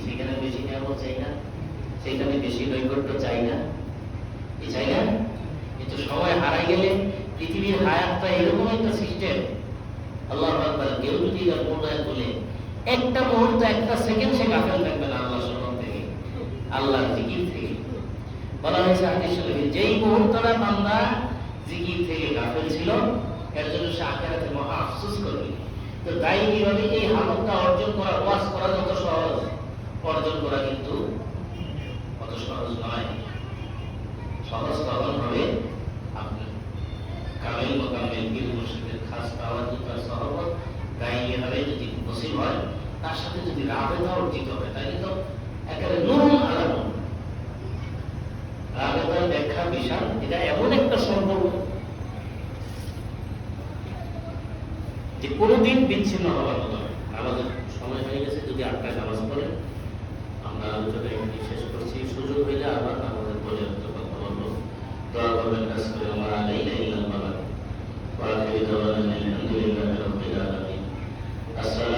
সেখানে বেশি নিয়ামত চাই না, সেখানে বেশি নৈকট্য চাই না, চাই না। কিন্তু সময় হারাই গেলে পৃথিবীর হায়াতটা এরকম একটা সিস্টেম, আল্লাহ আকবার, কেউ যদি এটা মূল্যায়ন বলে একটা মুহূর্ত, একটা সেকেন্ড সে গাফেল থাকবে না আল্লাহ স্মরণ থেকে, আল্লাহর জিকির থেকে। বলা হয়েছে হাদিস শরীফে, যেই মুহূর্তটা বান্দা জিকির থেকে গাফেল ছিল, এর জন্য সে আখিরাতে মহা আফসোস করবে। তো তাই কিভাবে এই হালতটা অর্জন করা, ওয়াজ করা যত সহজ, অর্জন করা কিন্তু অত সহজ নয়। সহজ তখন হবে আপনি কামেল মোকামেল পীর মুর্শিদের খাস পাওয়ার তার সহবত গাইয়ে হবে, যদি নসিব হয়, তার সাথে যদি রাবেতা অর্জিত হয়, তাহলে তো একেবারে নুরুন আলা নূর। রাবেতার ব্যাখ্যা বিশাল, এটা এমন একটা সম্পর্ক যে কোনোদিন বিচ্ছিন্ন হওয়ার মতো নয়। আমাদের সময় হয়ে গেছে, যদি 8টায় নামাজ পড়ে আমরা আলোচনা এখানে শেষ করছি। সুযোগ হইলে আবার আমাদের বলে কথা বলবো, দোয়া করবেন, কাজ করে আমার আলাই ইল্লাল্লাহ ওয়া আখিরু দাওয়ানা আলহামদুলিল্লাহি রাব্বিল আলামিন। আসসালামু